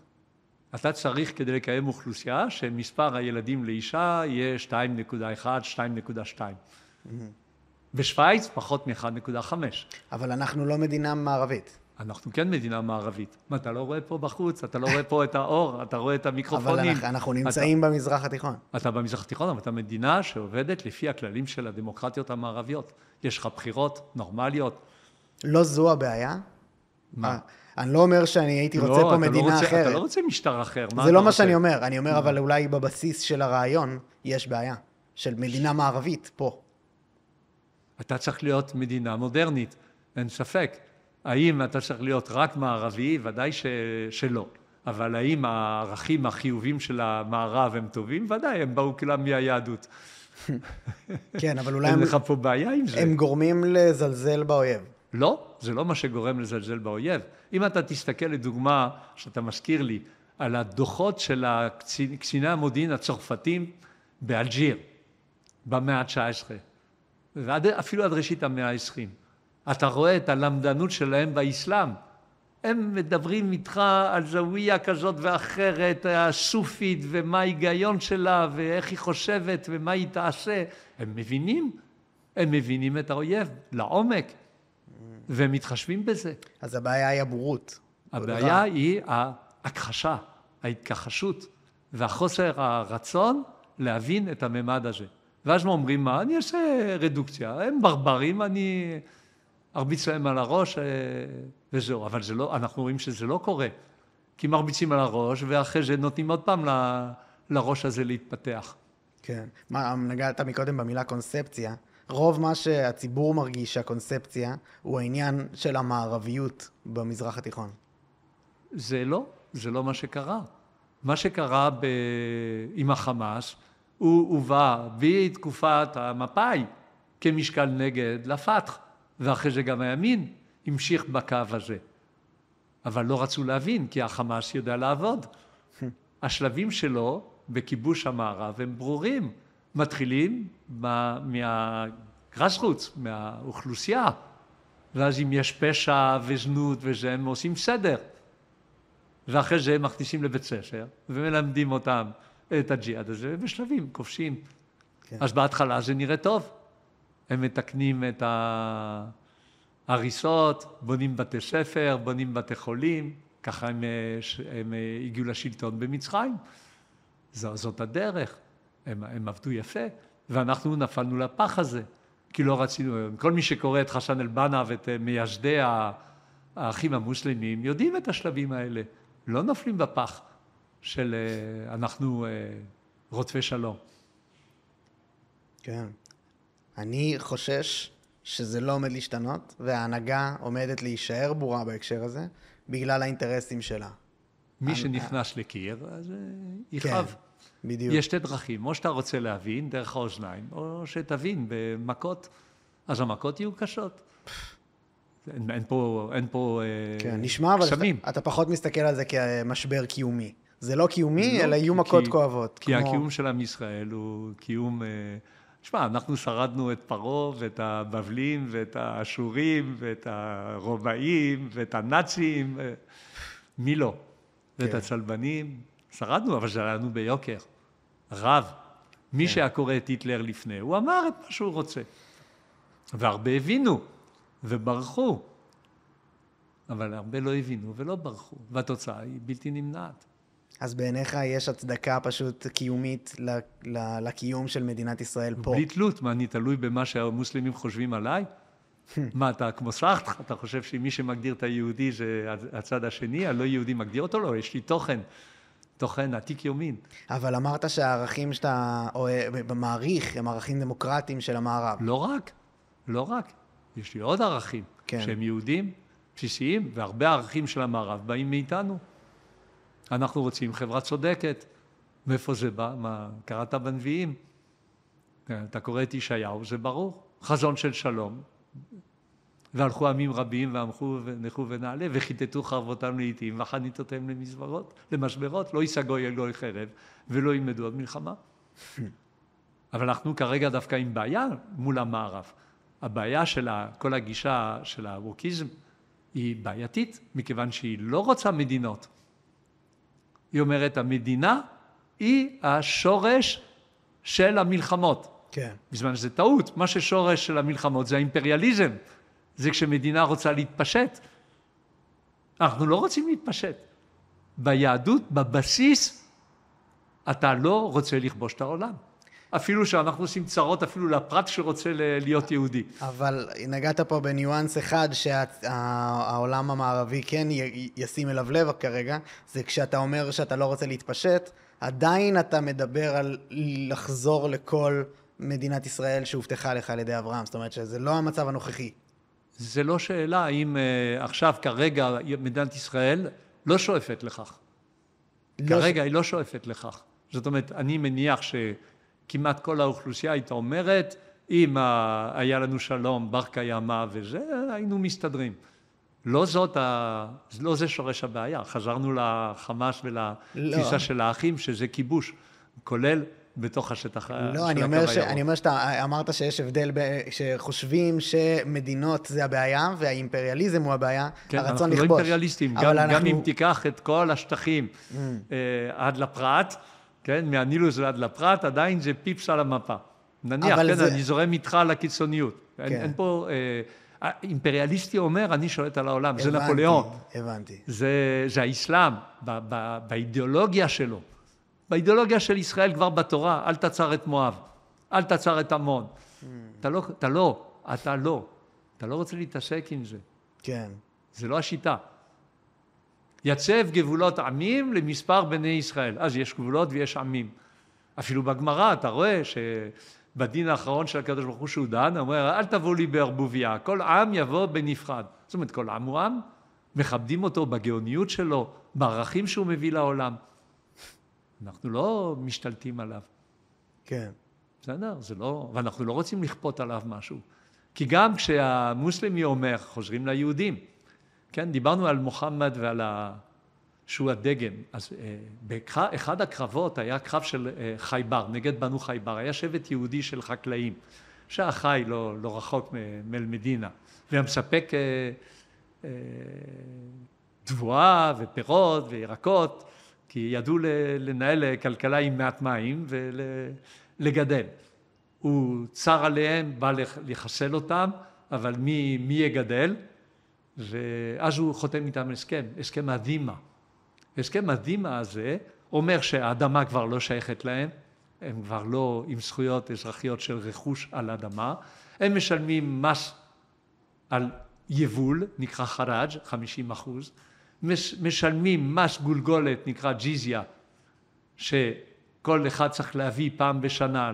אתה צריך כדי לקיים אוכלוסייה שמספר הילדים לאישה יהיה 2.1, 2.2. בשוויץ פחות מ-1.5. אבל אנחנו לא מדינה מערבית. אנחנו כן מדינה מערבית. מה, אתה לא רואה פה בחוץ? אתה לא רואה פה את האור? אתה רואה את המיקרופונים? אבל אנחנו נמצאים במזרח התיכון. אתה במזרח התיכון, אבל אתה מדינה שעובדת לפי הכללים של הדמוקרטיות המערביות. יש לך בחירות נורמליות. לא זו הבעיה? מה? אני לא אומר שאני הייתי רוצה פה מדינה אחרת. אתה לא רוצה משטר אחר. זה לא מה שאני אומר. אני אומר, אבל אולי בבסיס של הרעיון יש בעיה. של מדינה מערבית פה. אתה צריך להיות מדינה מודרנית, אין ספק. האם אתה צריך להיות רק מערבי? ודאי שלא. אבל האם הערכים החיובים של המערב הם טובים? ודאי, הם באו כולם מהיהדות. כן, אבל אולי אין לך פה בעיה עם זה. הם גורמים לזלזל באויב. לא, זה לא מה שגורם לזלזל באויב. אם אתה תסתכל לדוגמה, שאתה מזכיר לי, על הדוחות של קציני המודיעין הצרפתים באלג'יר, במאה ה-19, ואפילו עד ראשית המאה ה-20. אתה רואה את הלמדנות שלהם באסלאם. הם מדברים איתך על זוויה כזאת ואחרת, הסופית, ומה ההיגיון שלה, ואיך היא חושבת, ומה היא תעשה. הם מבינים את האויב לעומק, והם מתחשבים בזה. אז הבעיה היא הבורות. הבעיה היא ההכחשה, ההתכחשות, והחוסר הרצון להבין את הממד הזה. ואז אומרים, מה? אני אעשה רדוקציה. הם ברברים, אני ארביץ להם על הראש, וזהו. אבל אנחנו רואים שזה לא קורה. כי מרביצים על הראש, ואחרי זה נותנים עוד פעם לראש הזה להתפתח. כן. נגעת מקודם במילה קונספציה. רוב מה שהציבור מרגיש שהקונספציה הוא העניין של המערביות במזרח התיכון. זה לא מה שקרה. מה שקרה עם החמאס, הוא הובא בתקופת המפא"י כמשקל נגד לפתח, ואחרי זה גם הימין המשיך בקו הזה. אבל לא רצו להבין, כי החמאס יודע לעבוד. השלבים שלו בכיבוש המערב הם ברורים. מתחילים מהגרסרוץ, מהאוכלוסייה. ואז אם יש פשע וזנות וזה, הם עושים סדר. ואחרי זה הם מכניסים לבית ספר, ומלמדים אותם את הג'יהאד הזה, בשלבים, כובשים. כן. אז בהתחלה זה נראה טוב. הם מתקנים את ההריסות, בונים בתי ספר, בונים בתי חולים, ככה הם הגיעו לשלטון במצרים. זאת הדרך. הם עבדו יפה, ואנחנו נפלנו לפח הזה, כי לא רצינו, כל מי שקורא את חסן אל-בנא ואת מייסדי האחים המוסלמים, יודעים את השלבים האלה, לא נופלים בפח של אנחנו רודפי שלום. כן. אני חושש שזה לא עומד להשתנות, וההנהגה עומדת להישאר ברורה בהקשר הזה, בגלל האינטרסים שלה. מי שנכנס לקיר, אז יכאב. כן. בדיוק. יש שתי דרכים, או שאתה רוצה להבין דרך האוזניים, או שתבין במכות, אז המכות יהיו קשות. אין פה כן, נשמע, אבל אתה פחות מסתכל על זה כמשבר קיומי. זה לא קיומי, אלא יהיו מכות כואבות. כי הקיום של עם ישראל הוא קיום... תשמע, אנחנו שרדנו את פרעה ואת הבבלים ואת האשורים ואת הרומאים ואת הנאצים, מי לא? ואת הצלבנים. שרדנו, אבל זה לנו ביוקר. רב. מי שהקורא את היטלר לפני, הוא אמר את מה שהוא רוצה. והרבה הבינו וברחו. אבל הרבה לא הבינו ולא ברחו. והתוצאה היא בלתי נמנעת. אז בעיניך יש הצדקה פשוט קיומית לקיום של מדינת ישראל פה. בלי תלות, מה, אני תלוי במה שהמוסלמים חושבים עליי? מה, אתה כמו סרטר? אתה חושב שמי שמגדיר את היהודי זה הצד השני, הלא יהודי מגדיר אותו? לא, יש לי תוכן עתיק יומין. אבל אמרת שהערכים שאתה מעריך הם ערכים דמוקרטיים של המערב. לא רק. יש לי עוד ערכים שהם יהודים, בסיסיים, והרבה ערכים של המערב באים מאיתנו. אנחנו רוצים חברה צודקת. מאיפה זה בא? מה, קראת בנביאים? אתה קורא את ישעיהו, זה ברור. חזון של שלום. והלכו עמים רבים ועמכו ונחו ונעלה, וחיטטו חרבותם לעתים, וחניתותיהם למשברות, לא ייסגו אל גוי חרב, ולא ילמדו עוד מלחמה. אבל אנחנו כרגע דווקא עם בעיה מול המערב. הבעיה של כל הגישה של הווקיזם היא בעייתית, מכיוון שהיא לא רוצה מדינות. היא אומרת, המדינה היא השורש של המלחמות. כן. בזמן שזה טעות, מה ששורש של המלחמות זה האימפריאליזם. זה כשמדינה רוצה להתפשט. אנחנו לא רוצים להתפשט. ביהדות, בבסיס, אתה לא רוצה לכבוש את העולם. אפילו שאנחנו עושים צרות אפילו לפרט שרוצה להיות יהודי. אבל נגעת פה בניואנס אחד שהעולם המערבי כן ישים אליו לב כרגע, זה כשאתה אומר שאתה לא רוצה להתפשט, עדיין אתה מדבר על לחזור לכל מדינת ישראל שהובטחה לך על ידי אברהם. זאת אומרת שזה לא המצב הנוכחי. זה לא שאלה האם עכשיו כרגע מדינת ישראל לא שואפת לכך. כרגע היא לא שואפת לכך. זאת אומרת, אני מניח שכמעט כל האוכלוסייה הייתה אומרת, אם היה לנו שלום, בר קיימא וזה, היינו מסתדרים. לא זה שורש הבעיה. חזרנו לחמאס ולתפיסה של האחים, שזה כיבוש, כולל בתוך השטח של הקו הירוק. לא, אני אומר שאתה אמרת שיש הבדל שחושבים שמדינות זה הבעיה, והאימפריאליזם הוא הבעיה, כן, הרצון לכבוש. אנחנו לא אימפריאליסטים, גם אם תיקח את כל השטחים עד לפרט, כן, מהנילוס עד לפרט, עדיין זה פיפס על המפה. נניח, כן, אני זורם איתך לקיצוניות. אין פה... האימפריאליסטי אומר, אני שולט על העולם, זה נפוליאון. הבנתי. זה האסלאם, באידיאולוגיה שלו. באידיאולוגיה של ישראל כבר בתורה, אל תצר את מואב, אל תצר את עמון. אתה לא רוצה להתעסק עם זה. כן. זה לא השיטה. יצב גבולות עמים למספר בני ישראל. אז יש גבולות ויש עמים. אפילו בגמרא אתה רואה שבדין האחרון של הקדוש ברוך הוא שהוא דן, אומר, אל תבוא לי בערבוביה, כל עם יבוא בנפרד. זאת אומרת, כל עם הוא עם, מכבדים אותו בגאוניות שלו, בערכים שהוא מביא לעולם. אנחנו לא משתלטים עליו. כן. בסדר? זה לא, ואנחנו לא רוצים לכפות עליו משהו. כי גם כשהמוסלמי אומר, חוזרים ליהודים, כן, דיברנו על מוחמד ועל שהוא הדגם. אז באחד הקרבות היה קרב של חייבר, נגד בנו חייבר. היה שבט יהודי של חקלאים, שהיה חי לא רחוק מאל-מדינה, והיה מספק תבואה ופירות וירקות, כי ידעו לנהל כלכלה עם מעט מים ולגדל. הוא צר עליהם, בא לחסל אותם, אבל מי יגדל? ואז הוא חותם איתם הסכם הדימה. הסכם הדימה הזה אומר שהאדמה כבר לא שייכת להם, הם כבר לא עם זכויות אזרחיות של רכוש על האדמה, הם משלמים מס על יבול, נקרא חראג' 50%, משלמים מס גולגולת, נקרא ג'יזיה, שכל אחד צריך להביא פעם בשנה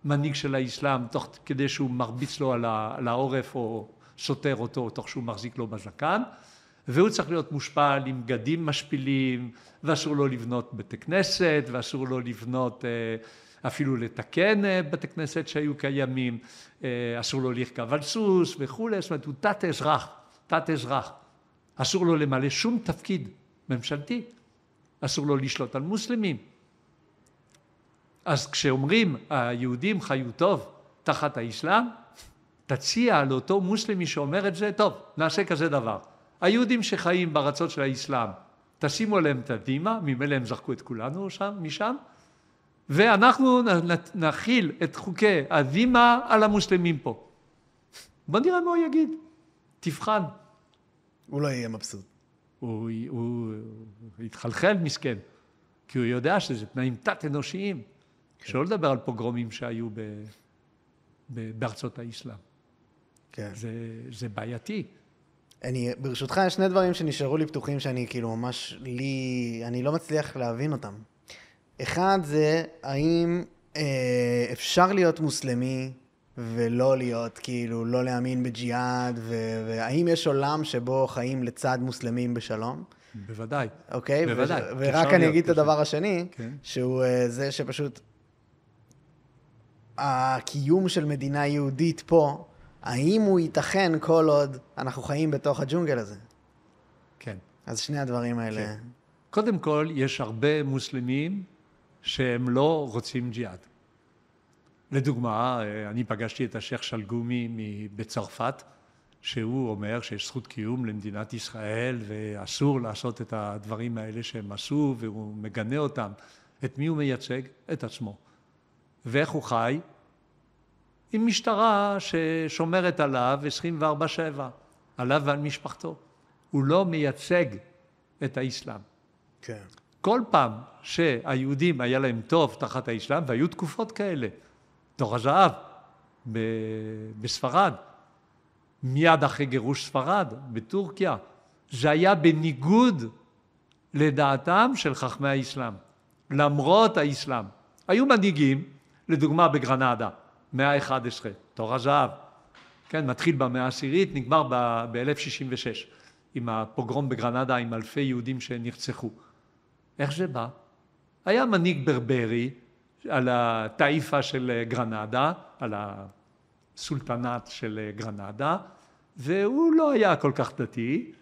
למנהיג של האסלאם, תוך כדי שהוא מרביץ לו על העורף או סותר אותו, תוך שהוא מחזיק לו בזקן, והוא צריך להיות מושפל עם בגדים משפילים, ואסור לו לבנות בתי כנסת, ואסור לו לבנות, אפילו לתקן בתי כנסת שהיו קיימים, אסור לו לרכב על סוס וכו', זאת אומרת, הוא תת אזרח. אסור לו למלא שום תפקיד ממשלתי, אסור לו לשלוט על מוסלמים. אז כשאומרים היהודים חיו טוב תחת האסלאם, תציע לאותו מוסלמי שאומר את זה, טוב, נעשה כזה דבר. היהודים שחיים בארצות של האסלאם, תשימו להם את הדימה, ממילא הם זרקו את כולנו משם, ואנחנו נכיל את חוקי הדימה על המוסלמים פה. בוא נראה מה הוא יגיד, תבחן. הוא לא יהיה מבסוט. הוא יתחלחל מסכן, כי הוא יודע שזה תנאים תת-אנושיים, שלא לדבר על פוגרומים שהיו בארצות האסלאם. כן. זה בעייתי. ברשותך, יש שני דברים שנשארו לי פתוחים שאני כאילו ממש אני לא מצליח להבין אותם. אחד זה, האם אפשר להיות מוסלמי ולא להיות, כאילו, לא להאמין בג'יהאד, והאם יש עולם שבו חיים לצד מוסלמים בשלום? בוודאי. אוקיי? בוודאי. ורק אני אגיד את הדבר השני, שהוא זה שפשוט הקיום של מדינה יהודית פה, האם הוא ייתכן כל עוד אנחנו חיים בתוך הג'ונגל הזה? כן. אז שני הדברים האלה. כן. קודם כל, יש הרבה מוסלמים שהם לא רוצים ג'יהאד. לדוגמה, אני פגשתי את השייח שלגומי בצרפת, שהוא אומר שיש זכות קיום למדינת ישראל ואסור לעשות את הדברים האלה שהם עשו, והוא מגנה אותם. את מי הוא מייצג? את עצמו. ואיך הוא חי? עם משטרה ששומרת עליו 24/7, עליו ועל משפחתו. הוא לא מייצג את האסלאם. כן. כל פעם שהיהודים היה להם טוב תחת האסלאם, והיו תקופות כאלה, תור הזהב בספרד, מיד אחרי גירוש ספרד, בטורקיה, זה היה בניגוד לדעתם של חכמי האסלאם, למרות האסלאם. היו מנהיגים, לדוגמה בגרנדה, מאה ה-11, תור הזהב, כן, מתחיל במאה העשירית, נגמר ב-1066, עם הפוגרום בגרנדה, עם אלפי יהודים שנרצחו. איך זה בא? היה מנהיג ברברי על הטאיפה של גרנדה, על הסולטנט של גרנדה, והוא לא היה כל כך דתי,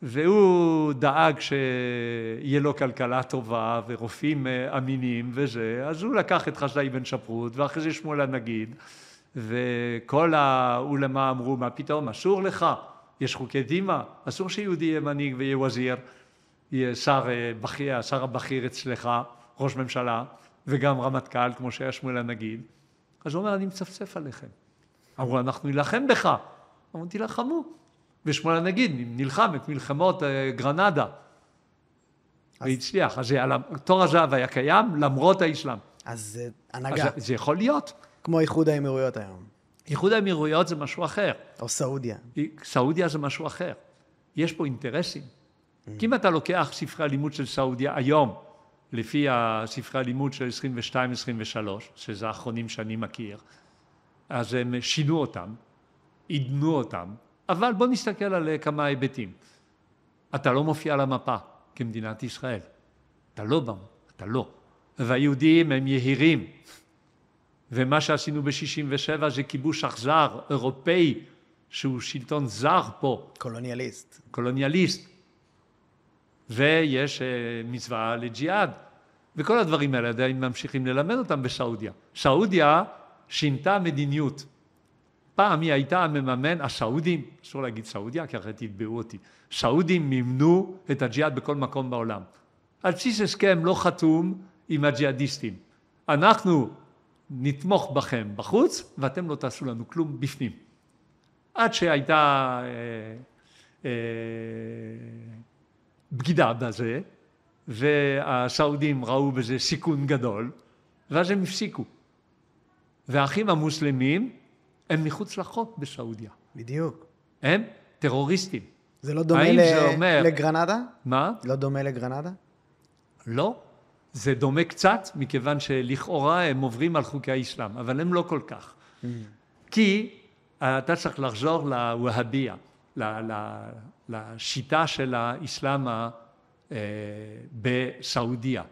והוא דאג שיהיה לו כלכלה טובה ורופאים אמינים וזה, אז הוא לקח את חסדאי בן שפרות, ואחרי זה שמואל הנגיד, וכל האולמה אמרו, מה פתאום, אסור לך, יש חוקי דימה, אסור שיהודי יהיה מנהיג ויהיה וזיר, יהיה שר הבכיר אצלך, ראש ממשלה, וגם רמטכ"ל, כמו שהיה שמואל הנגיד. אז הוא אומר, אני מצפצף עליכם. אמרו, אנחנו נלחם בך. אמרו, תלחמו. ושמואל הנגיד נלחם את מלחמות גרנדה. והצליח. אז תור הזהב היה קיים למרות האסלאם. אז הנהגה. אז זה יכול להיות. כמו איחוד האמירויות היום. איחוד האמירויות זה משהו אחר. או סעודיה. סעודיה זה משהו אחר. יש פה אינטרסים. כי אם אתה לוקח ספרי הלימוד של סעודיה היום, לפי הספרי הלימוד של 22-23, שזה האחרונים שאני מכיר, אז הם שינו אותם, עידנו אותם, אבל בוא נסתכל על כמה היבטים. אתה לא מופיע על המפה כמדינת ישראל. אתה לא. והיהודים הם יהירים. ומה שעשינו ב-67 זה כיבוש אכזר, אירופאי, שהוא שלטון זר פה. קולוניאליסט. ויש מצווה לג'יהאד. וכל הדברים האלה עדיין ממשיכים ללמד אותם בסעודיה. סעודיה שינתה מדיניות. פעם היא הייתה המממן, הסעודים, אסור להגיד סעודיה, כי אחרי תתבעו אותי, סעודים מימנו את הג'יהאד בכל מקום בעולם. על בסיס הסכם לא חתום עם הג'יהאדיסטים. אנחנו נתמוך בכם בחוץ, ואתם לא תעשו לנו כלום בפנים. עד שהייתה בגידה בזה, והסעודים ראו בזה סיכון גדול, ואז הם הפסיקו. והאחים המוסלמים הם מחוץ לחוק בסעודיה. בדיוק. הם טרוריסטים. זה לא דומה לגרנדה? מה? לא דומה לגרנדה? לא. זה דומה קצת, מכיוון שלכאורה הם עוברים על חוקי האסלאם, אבל הם לא כל כך. כי אתה צריך לחזור לווהביה, לשיטה של האסלאם בסעודיה,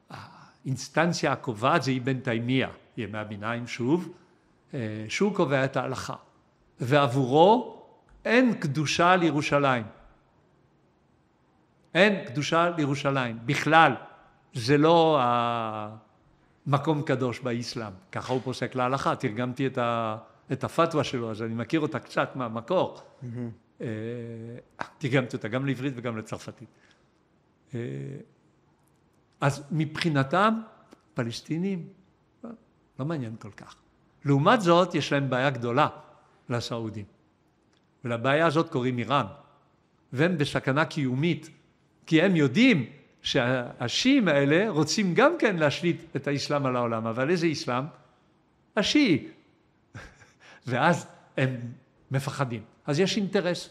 האינסטנציה הקובעת זה אבן תימיה, ימי הביניים שוב, שהוא קובע את ההלכה. ועבורו אין קדושה לירושלים. אין קדושה לירושלים. בכלל, זה לא מקום קדוש באסלאם. ככה הוא פוסק להלכה. תרגמתי את הפתווה שלו, אז אני מכיר אותה קצת מהמקור. תרגמתי אותה גם לעברית וגם לצרפתית. אז מבחינתם, פלסטינים, לא מעניין כל כך. לעומת זאת, יש להם בעיה גדולה לסעודים. ולבעיה הזאת קוראים איראן. והם בסכנה קיומית, כי הם יודעים שהשיעים האלה רוצים גם כן להשליט את האסלאם על העולם. אבל איזה אסלאם? השיעי. ואז הם מפחדים. אז יש אינטרס.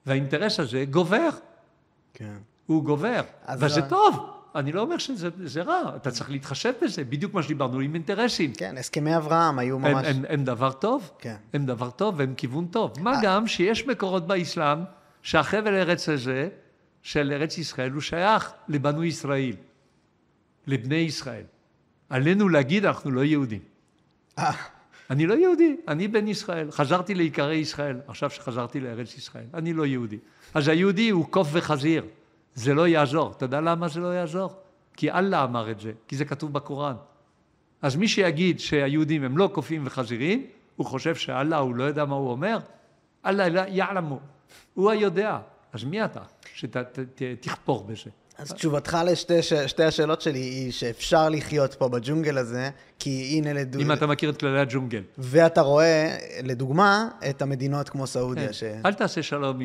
והאינטרס הזה גובר. כן. הוא גובר. וזה טוב. אני לא אומר שזה רע. אתה צריך להתחשב בזה. בדיוק מה שדיברנו עם אינטרסים. כן, הסכמי אברהם היו ממש... הם דבר טוב. כן. הם דבר טוב והם כיוון טוב. מה גם שיש מקורות באסלאם שהחבל ארץ הזה של ארץ ישראל הוא שייך לבנו ישראל. לבני ישראל. עלינו להגיד אנחנו לא יהודים. אני לא יהודי, אני בן ישראל. חזרתי לעיקרי ישראל, עכשיו שחזרתי לארץ ישראל. אני לא יהודי. אז היהודי הוא קוף וחזיר. זה לא יעזור. אתה יודע למה זה לא יעזור? כי אללה אמר את זה, כי זה כתוב בקוראן. אז מי שיגיד שהיהודים הם לא קופים וחזירים, הוא חושב שאללה, הוא לא יודע מה הוא אומר? אללה יעלמו, הוא היודע. אז מי אתה שתכפור בזה? אז תשובתך לשתי השאלות שלי היא שאפשר לחיות פה בג'ונגל הזה, כי הנה אם אתה מכיר את כללי הג'ונגל. ואתה רואה, לדוגמה, את המדינות כמו סעודיה. אל תעשה שלום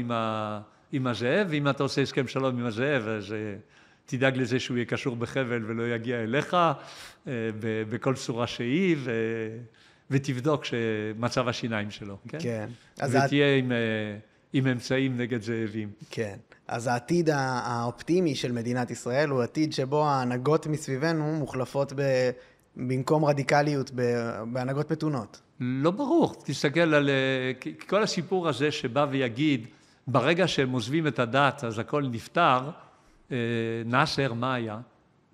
עם הזאב, ואם אתה עושה הסכם שלום עם הזאב, אז תדאג לזה שהוא יהיה קשור בחבל ולא יגיע אליך בכל צורה שהיא, ותבדוק שמצב השיניים שלו, כן? כן. ותהיה עם אמצעים נגד זאבים. כן. אז העתיד האופטימי של מדינת ישראל הוא עתיד שבו ההנהגות מסביבנו מוחלפות במקום רדיקליות בהנהגות מתונות. לא ברור. תסתכל על כל הסיפור הזה שבא ויגיד, ברגע שהם עוזבים את הדת אז הכל נפטר, נאסר, מה היה?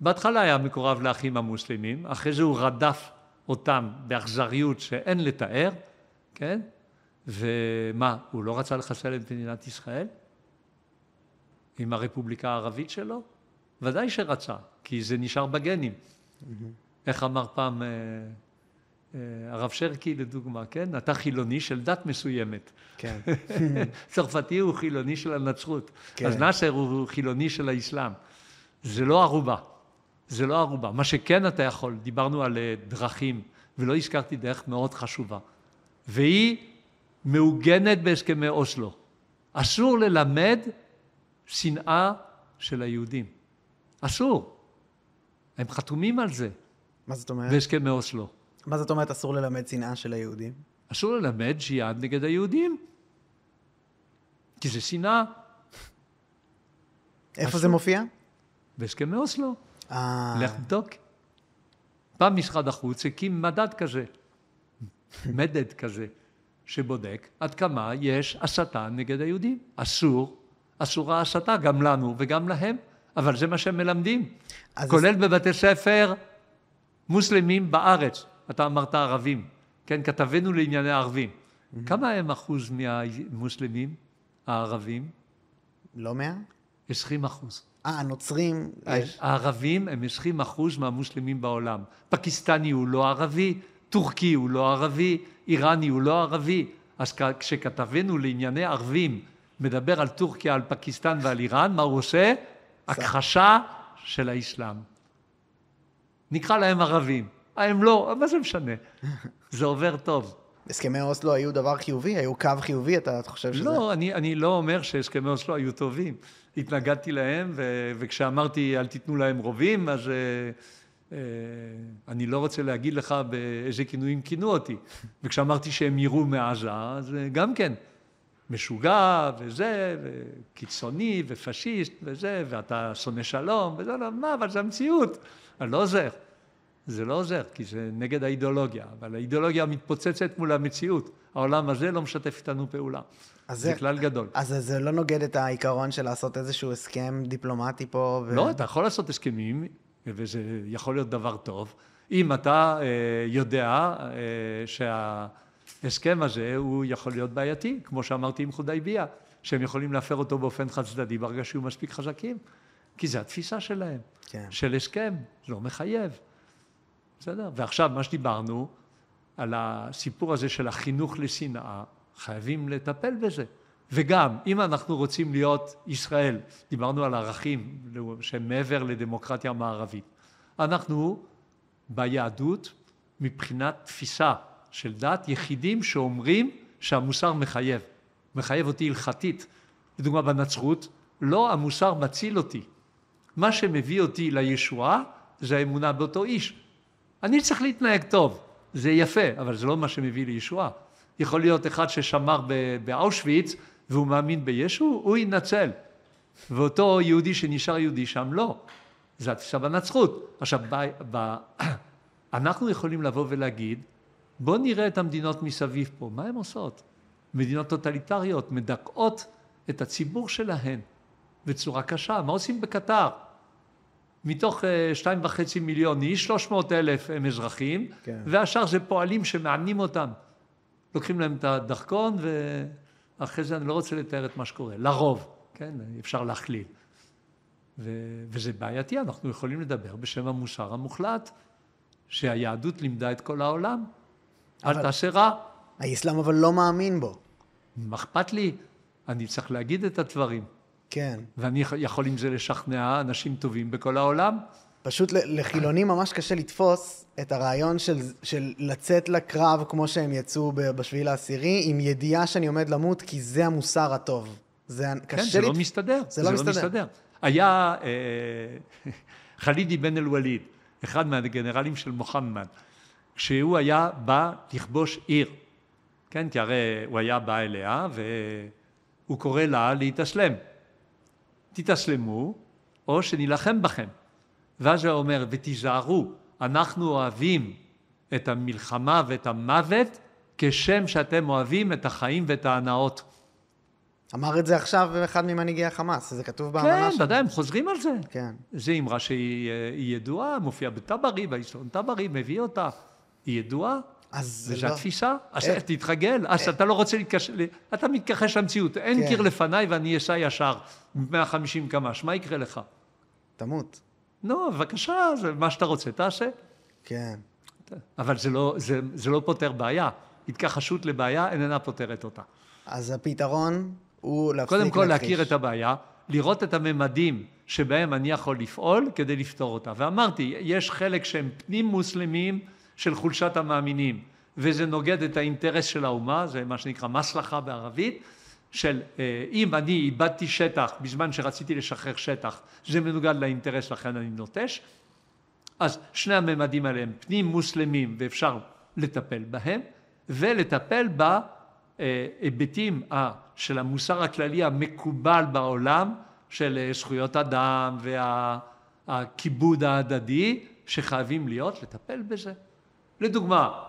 בהתחלה היה מקורב לאחים המוסלמים, אחרי זה הוא רדף אותם באכזריות שאין לתאר, כן? ומה, הוא לא רצה לחסל את מדינת ישראל? עם הרפובליקה הערבית שלו? ודאי שרצה, כי זה נשאר בגנים. איך אמר פעם הרב שרקי לדוגמה, כן? אתה חילוני של דת מסוימת. כן. צרפתי הוא חילוני של הנצרות. כן. אז נאסר הוא חילוני של האסלאם. זה לא ערובה. זה לא ערובה. מה שכן אתה יכול, דיברנו על דרכים, ולא הזכרתי דרך מאוד חשובה. והיא מעוגנת בהסכמי אוסלו. אסור ללמד שנאה של היהודים. אסור. הם חתומים על זה. מה זאת אומרת? בהסכמי אוסלו. מה זאת אומרת אסור ללמד שנאה של היהודים? אסור ללמד ג'יהאד נגד היהודים. כי זה שנאה. איפה זה מופיע? בהסכמי אוסלו. לך תבדוק. פעם משרד החוץ הקים מדד כזה, מדד כזה, שבודק עד כמה יש הסתה נגד היהודים. אסורה הסתה גם לנו וגם להם, אבל זה מה שהם מלמדים. כולל בבתי ספר מוסלמים בארץ. אתה אמרת ערבים, כן? כתבנו לענייני ערבים. כמה הם אחוז מהמוסלמים הערבים? לא 100? 20%. הנוצרים... הערבים הם 20% מהמוסלמים בעולם. פקיסטני הוא לא ערבי, טורקי הוא לא ערבי, איראני הוא לא ערבי. אז כשכתבנו לענייני ערבים, מדבר על טורקיה, על פקיסטן ועל איראן, מה הוא עושה? הכחשה של האסלאם. נקרא להם ערבים. הם לא, מה זה משנה? זה עובר טוב. הסכמי אוסלו היו דבר חיובי? היו קו חיובי? אתה חושב שזה... לא, אני לא אומר שהסכמי אוסלו היו טובים. התנגדתי להם, וכשאמרתי אל תיתנו להם רובים, אז אני לא רוצה להגיד לך באיזה כינויים כינו אותי. וכשאמרתי שהם יראו מעזה, אז גם כן, משוגע וזה, וקיצוני ופשיסט וזה, ואתה שונא שלום, וזה לא, מה, אבל זה המציאות. אני לא עוזר. זה לא עוזר, כי זה נגד האידיאולוגיה, אבל האידיאולוגיה מתפוצצת מול המציאות. העולם הזה לא משתף איתנו פעולה. זה כלל גדול. אז זה לא נוגד את העיקרון של לעשות איזשהו הסכם דיפלומטי פה? לא, אתה יכול לעשות הסכמים, וזה יכול להיות דבר טוב, אם אתה יודע שההסכם הזה הוא יכול להיות בעייתי, כמו שאמרתי עם חודייביה, שהם יכולים להפר אותו באופן חד צדדי ברגע שיהיו מספיק חזקים, כי זה התפיסה שלהם, כן. של הסכם, לא מחייב. בסדר? ועכשיו מה שדיברנו על הסיפור הזה של החינוך לשנאה, חייבים לטפל בזה. וגם, אם אנחנו רוצים להיות ישראל, דיברנו על ערכים שהם מעבר לדמוקרטיה מערבית, אנחנו ביהדות, מבחינת תפיסה של דת, יחידים שאומרים שהמוסר מחייב. מחייב אותי הלכתית. לדוגמה, בנצרות, לא המוסר מציל אותי. מה שמביא אותי לישועה, זה האמונה באותו איש. אני צריך להתנהג טוב, זה יפה, אבל זה לא מה שמביא לישועה. יכול להיות אחד ששמר באושוויץ, והוא מאמין בישו, הוא ינצל. ואותו יהודי שנשאר יהודי שם, לא. זה התפיסה בנצרות. עכשיו, אנחנו יכולים לבוא ולהגיד, בואו נראה את המדינות מסביב פה, מה הן עושות? מדינות טוטליטריות, מדכאות את הציבור שלהן, בצורה קשה. מה עושים בקטר? מתוך 2.5 מיליון איש, 300,000 הם אזרחים, כן. והשאר זה פועלים שמענים אותם. לוקחים להם את הדרכון, ואחרי זה אני לא רוצה לתאר את מה שקורה. לרוב, כן? אפשר להכליל. וזה בעייתי, אנחנו יכולים לדבר בשם המוסר המוחלט, שהיהדות לימדה את כל העולם. אל תעשה רע. האסלאם אבל לא מאמין בו. מה אכפת לי? אני צריך להגיד את הדברים. כן. ואני יכול עם זה לשכנע אנשים טובים בכל העולם. פשוט לחילונים ממש קשה לתפוס את הרעיון של לצאת לקרב כמו שהם יצאו בשביעי לעשירי, עם ידיעה שאני עומד למות, כי זה המוסר הטוב. כן, זה לא מסתדר. זה לא מסתדר. היה חלידי בן אל-וליד, אחד מהגנרלים של מוחמד, כשהוא היה בא לכבוש עיר. כן, כי הרי הוא היה בא אליה, והוא קורא לה להתאסלם. תתאסלמו, או שנילחם בכם. ואז הוא אומר, ותיזהרו, אנחנו אוהבים את המלחמה ואת המוות, כשם שאתם אוהבים את החיים ואת ההנאות. אמר את זה עכשיו אחד ממנהיגי החמאס, זה כתוב באמנה כן, ודאי, הם חוזרים על זה. כן. זה אמרה שהיא ידועה, מופיעה בטברי, בהיסטוריה טברי, מביא אותה. היא ידועה, וזו התפיסה. אז תתרגל, אז אתה לא רוצה להתקשר, אתה מתכחש למציאות. אין קיר לפניי ואני אסע ישר 150 קמ"ש, מה יקרה לך? תמות. נו, בבקשה, זה מה שאתה רוצה, תעשה. כן. אבל זה לא פותר בעיה. התכחשות לבעיה איננה פותרת אותה. אז הפתרון הוא להפסיק קודם כל להכיר את הבעיה, לראות את הממדים שבהם אני יכול לפעול כדי לפתור אותה. ואמרתי, יש חלק שהם פנים מוסלמים של חולשת המאמינים, וזה נוגד את האינטרס של האומה, זה מה שנקרא מסלחה בערבית, של אם אני איבדתי שטח בזמן שרציתי לשחרר שטח, זה מנוגד לאינטרס, לכן אני נוטש. אז שני הממדים האלה הם פנים מוסלמים ואפשר לטפל בהם, ולטפל בהיבטים של המוסר הכללי המקובל בעולם, של זכויות אדם והכיבוד ההדדי, שחייבים להיות, לטפל בזה. לדוגמה,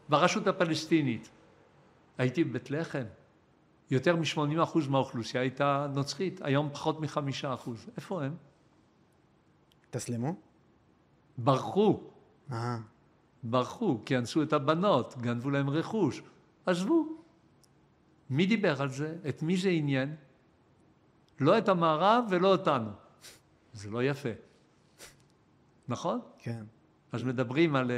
ברשות הפלסטינית, הייתי בבית לחם, יותר מ-80% מהאוכלוסייה הייתה נוצרית, היום פחות מ5%. איפה הם? תסלמו? ברחו, כי אנסו את הבנות, גנבו להם רכוש, עזבו. מי דיבר על זה? את מי זה עניין? לא את המערב ולא אותנו. זה לא יפה. נכון? כן. אז מדברים על...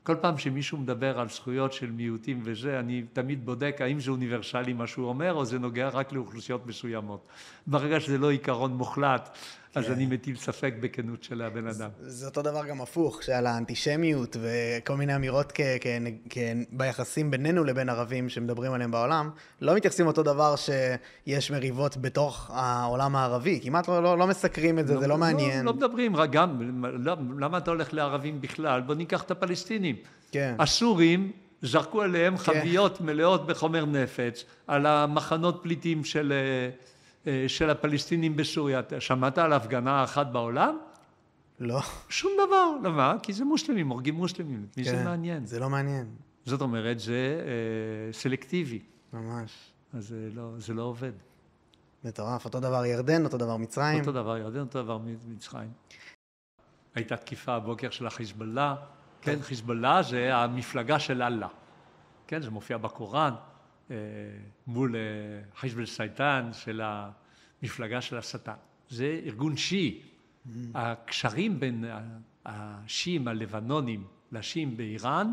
כל פעם שמישהו מדבר על זכויות של מיעוטים וזה, אני תמיד בודק האם זה אוניברסלי מה שהוא אומר, או זה נוגע רק לאוכלוסיות מסוימות. ברגע שזה לא עיקרון מוחלט, אז אני מטיל ספק בכנות של הבן אדם. זה אותו דבר גם הפוך, שעל האנטישמיות וכל מיני אמירות ביחסים בינינו לבין ערבים שמדברים עליהם בעולם, לא מתייחסים אותו דבר שיש מריבות בתוך העולם הערבי, כמעט לא מסקרים את זה, זה לא מעניין. לא מדברים, למה אתה הולך לערבים בכלל? בוא ניקח את הפלסטינים. כן. הסורים זרקו עליהם חביות מלאות בחומר נפץ, על המחנות פליטים של הפלסטינים בסוריה. שמעת על הפגנה אחת בעולם? לא. שום דבר. למה? כי זה מוסלמים, הורגים מוסלמים. מי זה מעניין? זה לא מעניין. זאת אומרת, זה סלקטיבי. ממש. אז זה לא עובד. מטורף. אותו דבר ירדן, אותו דבר מצרים. אותו דבר ירדן, אותו דבר מצרים. הייתה תקיפה הבוקר של החיזבאללה. כן, חיזבאללה זה המפלגה של אללה. כן, זה מופיע בקוראן. מול חזב אל-שייטן של המפלגה של השטן. זה ארגון שיעי. הקשרים בין השיעים הלבנונים לשיעים באיראן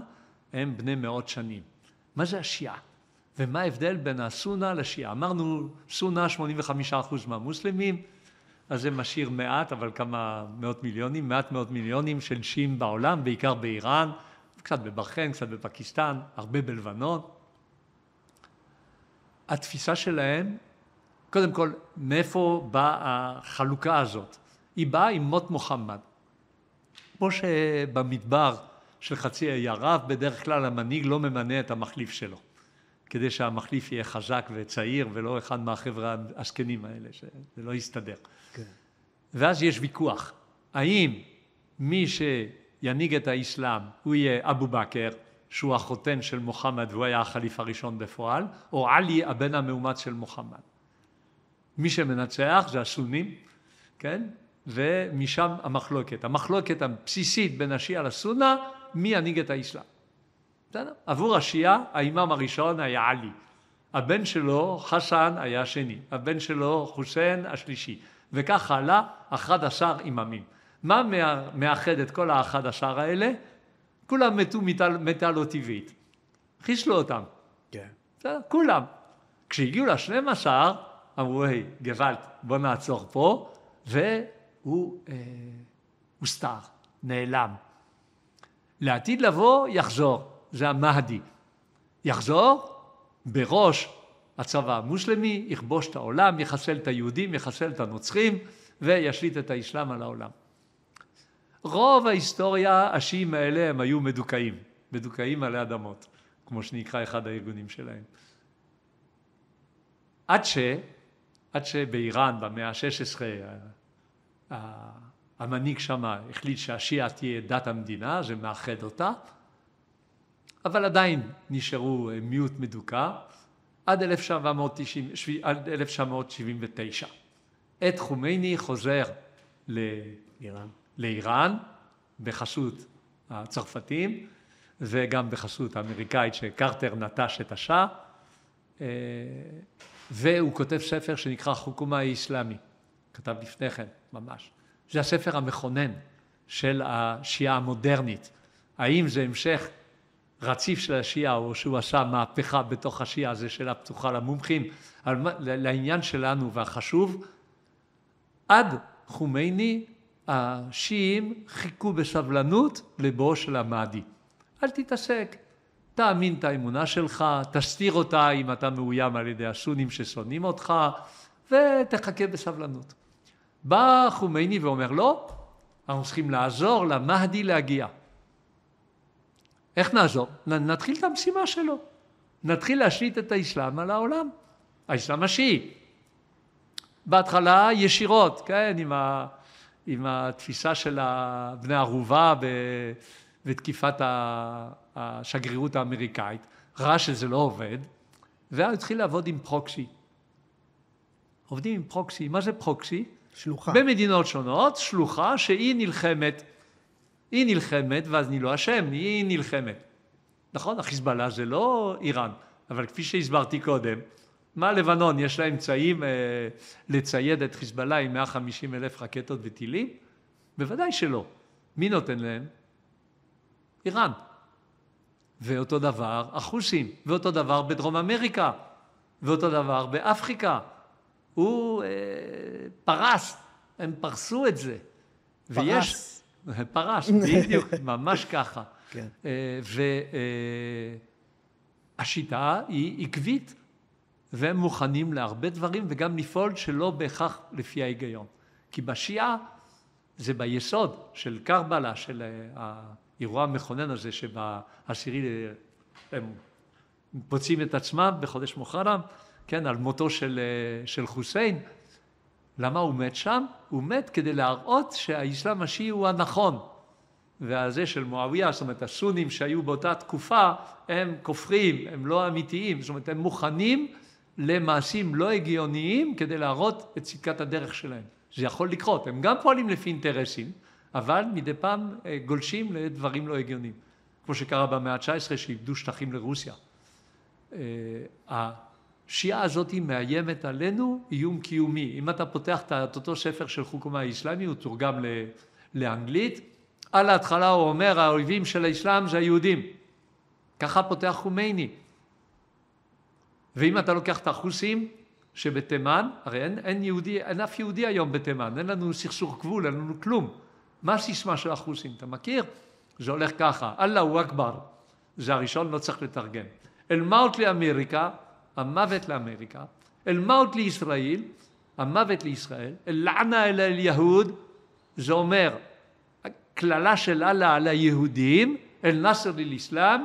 הם בני מאות שנים. מה זה השיעה? ומה ההבדל בין הסונה לשיעה? אמרנו סונה 85% מהמוסלמים, אז זה משאיר מעט, אבל כמה מאות מיליונים, מאות מיליונים של שיעים בעולם, בעיקר באיראן, קצת בבחריין, קצת בפקיסטן, הרבה בלבנון. התפיסה שלהם, קודם כל, מאיפה באה החלוקה הזאת? היא באה עם מות מוחמד. כמו שבמדבר של חצי האי ערב, בדרך כלל המנהיג לא ממנה את המחליף שלו, כדי שהמחליף יהיה חזק וצעיר, ולא אחד מהחבר'ה הזקנים האלה, שזה לא יסתדר. כן. ואז יש ויכוח. האם מי שינהיג את האסלאם, הוא יהיה אבו בכר, שהוא החותן של מוחמד והוא היה החליף הראשון בפועל, או עלי הבן המאומץ של מוחמד. מי שמנצח זה הסונים, כן? ומשם המחלוקת. המחלוקת הבסיסית בין השיעה לסונה, מי ינהיג את האסלאם. בסדר? עבור השיעה, האימאם הראשון היה עלי. הבן שלו, חסן, היה השני. הבן שלו, חוסיין, השלישי. וכך הלאה, 11 אימאמים. מה מאחד את כל ה-11 האלה? כולם מתו מתה לא טבעית. חיסלו אותם. כן. כולם. כשהגיעו ל-12, אמרו, היי, גוואלד, בוא נעצור פה, והוא הוסתר, נעלם. לעתיד לבוא, יחזור. זה המהדי. יחזור בראש הצבא המוסלמי, יכבוש את העולם, יחסל את היהודים, יחסל את הנוצרים, וישליט את האסלאם על העולם. רוב ההיסטוריה, השיעים האלה הם היו מדוכאים עלי אדמות, כמו שנקרא אחד הארגונים שלהם. עד שבאיראן, במאה ה-16, המנהיג שמה החליט שהשיעה תהיה דת המדינה, זה מאחד אותה, אבל עדיין נשארו מיעוט מדוכא, עד 1979. עת חומייני חוזר לאיראן, בחסות הצרפתים, וגם בחסות האמריקאית שקרטר נטש את השאה, והוא כותב ספר שנקרא חוקומה האסלאמי, כתב לפני כן ממש. זה הספר המכונן של השיעה המודרנית. האם זה המשך רציף של השיעה, או שהוא עשה מהפכה בתוך השיעה, זה שאלה פתוחה למומחים, לעניין שלנו והחשוב, עד חומייני השיעים חיכו בסבלנות לבואו של המהדי. אל תתעסק, תאמין את האמונה שלך, תסתיר אותה אם אתה מאוים על ידי הסונים ששונאים אותך, ותחכה בסבלנות. בא חומייני ואומר, לא, אנחנו צריכים לעזור למהדי להגיע. איך נעזור? נתחיל את המשימה שלו. נתחיל להשליט את האסלאם על העולם. האסלאם השיעי. בהתחלה ישירות, כן, עם התפיסה של בני ערובה ותקיפת השגרירות האמריקאית. ראה שזה לא עובד, ואז התחיל לעבוד עם פרוקסי. עובדים עם פרוקסי. מה זה פרוקסי? שלוחה. במדינות שונות, שלוחה שהיא נלחמת. היא נלחמת, ואז אני לא אשם, היא נלחמת. נכון, החיזבאללה זה לא איראן, אבל כפי שהסברתי קודם, מה לבנון, יש לה אמצעים לצייד את חיזבאללה עם 150,000 רקטות וטילים? בוודאי שלא. מי נותן להם? איראן. ואותו דבר החוסים, ואותו דבר בדרום אמריקה, ואותו דבר באפריקה. הוא פרס, הם פרסו את זה. פרס. פרס, בדיוק, ממש ככה. כן. והשיטה היא עקבית, והם מוכנים להרבה דברים, וגם לפעול שלא בהכרח לפי ההיגיון. כי בשיעה זה ביסוד של קרבלה, של האירוע המכונן הזה, שבעשירי הם פוצעים את עצמם בחודש מוחרם, כן, על מותו של חוסיין. למה הוא מת שם? הוא מת כדי להראות שהאסלאם השיעי הוא הנכון. והזה של מועאוויה, זאת אומרת, הסונים שהיו באותה תקופה, הם כופרים, הם לא אמיתיים, זאת אומרת, הם מוכנים למעשים לא הגיוניים כדי להראות את צדקת הדרך שלהם. זה יכול לקרות, הם גם פועלים לפי אינטרסים, אבל מדי פעם גולשים לדברים לא הגיוניים. כמו שקרה במאה ה-19 שאיבדו שטחים לרוסיה. השיעה הזאת היא מאיימת עלינו איום קיומי. אם אתה פותח את אותו ספר של חוקומה האסלאמי, הוא תורגם לאנגלית, על ההתחלה הוא אומר, האויבים של האסלאם זה היהודים. ככה פותח חומייני. ואם אתה לוקח את החוסים שבתימן, הרי אין אף יהודי היום בתימן, אין לנו סכסוך גבול, אין לנו כלום. מה הסיסמה של החוסים? אתה מכיר? זה הולך ככה, אללהו אכבר, זה הראשון, לא צריך לתרגם. אל מות לאמריקה, המוות לאמריקה, אל מות לישראל, המוות לישראל, אל לענה אל היהוד, זה אומר, כללה של אללה על היהודים, אל נאסר לאסלאם,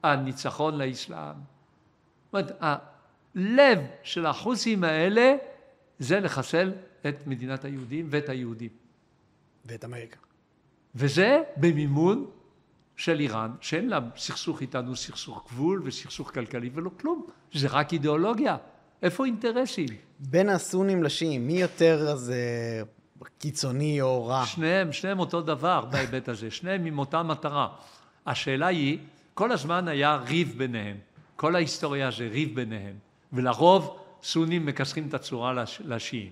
הניצחון לאסלאם. זאת אומרת, הלב של החוסים האלה, זה לחסל את מדינת היהודים ואת היהודים. ואת אמריקה. וזה במימון של איראן, שאין לה סכסוך איתנו, סכסוך גבול וסכסוך כלכלי ולא כלום. זה רק אידיאולוגיה. איפה אינטרסים? בין הסונים לשיעים, מי יותר אז קיצוני או רע? שניהם אותו דבר בהיבט הזה, שניהם עם אותה מטרה. השאלה היא, כל הזמן היה ריב ביניהם. כל ההיסטוריה זה ריב ביניהם. ולרוב סונים מקשרים את הצורה לשיעים.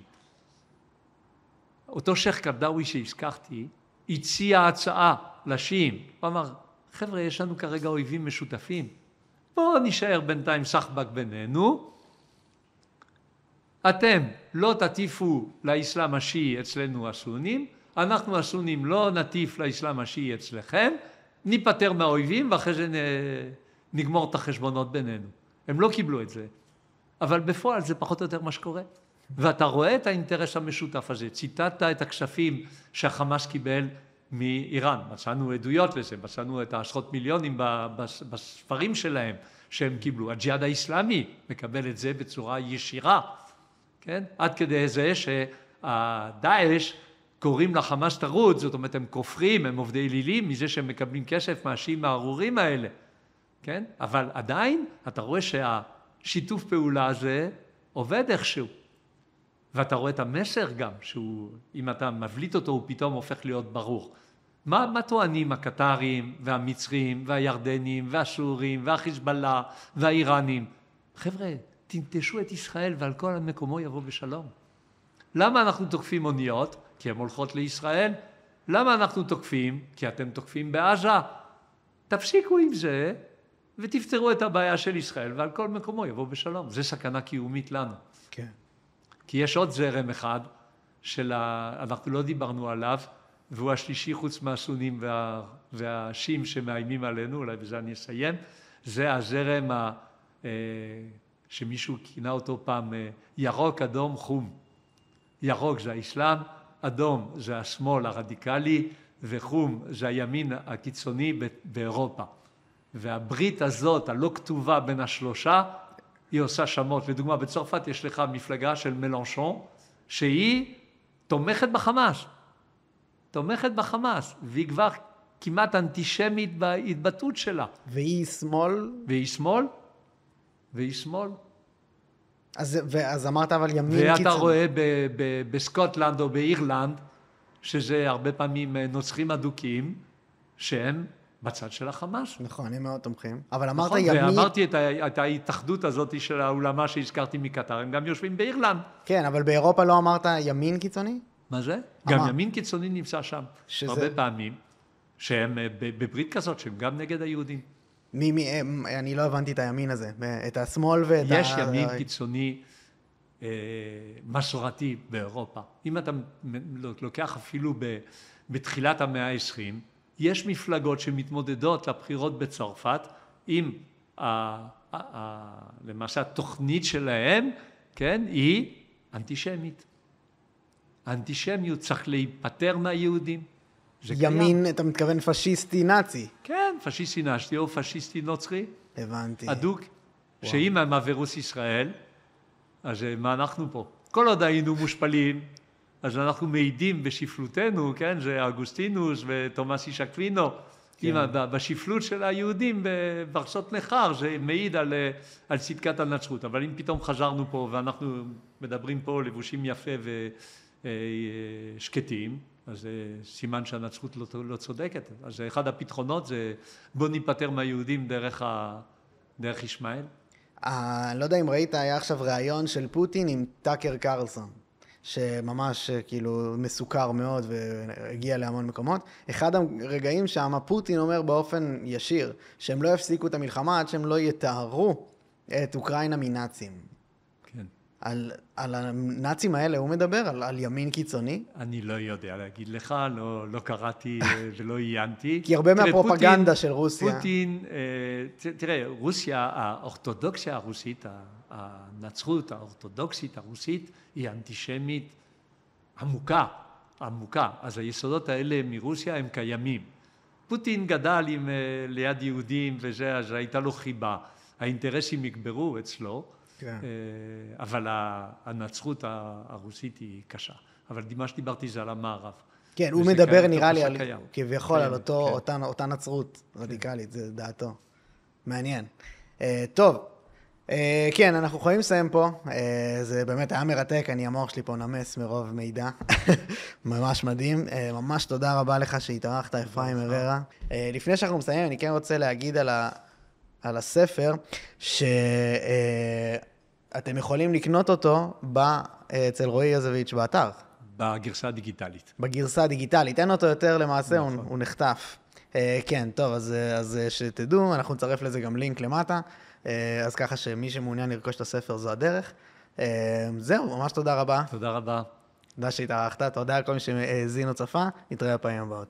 אותו שייח קרדאווי שהזכרתי, הציע הצעה לשיעים. הוא אמר, חבר'ה, יש לנו כרגע אויבים משותפים. בואו נשאר בינתיים סחבק בינינו. אתם לא תטיפו לאסלאם השיעי אצלנו הסונים, אנחנו הסונים לא נטיף לאסלאם השיעי אצלכם, ניפטר מהאויבים ואחרי זה נגמור את החשבונות בינינו. הם לא קיבלו את זה, אבל בפועל זה פחות או יותר מה שקורה. ואתה רואה את האינטרס המשותף הזה, ציטטת את הכספים שהחמאס קיבל מאיראן, מצאנו עדויות לזה, מצאנו את העשרות מיליונים בספרים שלהם שהם קיבלו. הג'יהאד האסלאמי מקבל את זה בצורה ישירה, כן? עד כדי זה שהדאעש קוראים לחמאס טרוד, זאת אומרת הם כופרים, הם עובדי אלילים מזה שהם מקבלים כסף מהשיעים הארורים האלה, כן? אבל עדיין אתה רואה שהשיתוף פעולה הזה עובד איכשהו. ואתה רואה את המסר גם, שהוא, אם אתה מבליט אותו, הוא פתאום הופך להיות ברור. מה טוענים הקטרים והמצרים והירדנים והסורים והחיזבאללה והאיראנים? חבר'ה, תנטשו את ישראל ועל כל המקומו יבוא בשלום. למה אנחנו תוקפים אוניות? כי הן הולכות לישראל. למה אנחנו תוקפים? כי אתם תוקפים בעזה. תפסיקו עם זה ותפתרו את הבעיה של ישראל ועל כל מקומו יבוא בשלום. זה סכנה קיומית לנו. כן. כי יש עוד זרם אחד אנחנו לא דיברנו עליו, והוא השלישי חוץ מהסונים והשיעים שמאיימים עלינו, אולי בזה אני אסיים, זה הזרם שמישהו כינה אותו פעם ירוק, אדום, חום. ירוק זה האסלאם, אדום זה השמאל הרדיקלי, וחום זה הימין הקיצוני באירופה. והברית הזאת, הלא כתובה בין השלושה, היא עושה שמות. לדוגמה, בצרפת יש לך מפלגה של מלנשון, שהיא תומכת בחמאס. תומכת בחמאס, והיא כבר כמעט אנטישמית בהתבטאות שלה. והיא שמאל? והיא שמאל, והיא שמאל. אז אמרת אבל ימין קיצוני. ואתה רואה בסקוטלנד או באירלנד, שזה הרבה פעמים נוצרים אדוקים, שהם בצד של החמאס. נכון, הם מאוד תומכים. אבל אמרת נכון, ימין... ואמרתי את ההתאחדות הזאת של האולמה שהזכרתי מקטר, הם גם יושבים באירלנד. כן, אבל באירופה לא אמרת ימין קיצוני? מה זה? גם ימין קיצוני נמצא שם. הרבה פעמים, שהם בברית כזאת, שהם גם נגד היהודים. אני לא הבנתי את הימין הזה, את השמאל ואת יש ימין קיצוני מסורתי באירופה. אם אתה לוקח אפילו בתחילת המאה ה-20, יש מפלגות שמתמודדות לבחירות בצרפת עם למעשה התוכנית שלהם, כן, היא אנטישמית. האנטישמיות צריך להיפטר מהיהודים. ימין, אתה מתכוון פשיסטי נאצי? כן, פשיסטי נאצי או פשיסטי נוצרי. הבנתי. אדוק, שאם הם הווירוס ישראל, אז מה אנחנו פה? כל עוד היינו מושפלים, אז אנחנו מעידים בשפלותנו, כן? זה אגוסטינוס ותומאס איש אקווינו, כן. בשפלות של היהודים בארצות נכר, זה מעיד על צדקת הנצרות. אבל אם פתאום חזרנו פה ואנחנו מדברים פה לבושים יפה ושקטים, אז זה סימן שהנצרות לא צודקת. אז אחד הפתרונות זה בוא ניפטר מהיהודים דרך ישמעאל. לא יודע אם ראית, היה עכשיו ראיון של פוטין עם טאקר קרלסון, שממש כאילו מסוכר מאוד והגיע להמון מקומות. אחד הרגעים שם פוטין אומר באופן ישיר שהם לא יפסיקו את המלחמה עד שהם לא יתארו את אוקראינה מנאצים. כן. על הנאצים האלה הוא מדבר, על ימין קיצוני? אני לא יודע להגיד לך, לא קראתי ולא עיינתי. כי הרבה מהפרופגנדה של רוסיה. פוטין, תראה, רוסיה, האורתודוקסיה הרוסית, הנצרות האורתודוקסית הרוסית, היא אנטישמית עמוקה. אז היסודות האלה מרוסיה הם קיימים. פוטין גדל ליד יהודים וזה, אז הייתה לו חיבה. האינטרסים יגברו אצלו. כן. אבל הנצרות הרוסית היא קשה. אבל מה שדיברתי זה על המערב. כן, הוא מדבר נראה לי כביכול על אותה נצרות רדיקלית, זה דעתו. מעניין. טוב, כן, אנחנו יכולים לסיים פה. זה באמת היה מרתק, המוח שלי פה נמס מרוב מידע. ממש מדהים. ממש תודה רבה לך שהתארחת, אפרים הררה. לפני שאנחנו מסיימים, אני כן רוצה להגיד על הספר, שאתם יכולים לקנות אותו אצל רועי יזוביץ' באתר. בגרסה הדיגיטלית. בגרסה הדיגיטלית, אין אותו יותר למעשה, נכון. הוא נחטף. כן, טוב, אז שתדעו, אנחנו נצרף לזה גם לינק למטה, אז ככה שמי שמעוניין לרכוש את הספר זו הדרך. זהו, ממש תודה רבה. תודה רבה. תודה שהתארחת, תודה לכל מי שהאזין או צפה, נתראה בפעמים הבאות.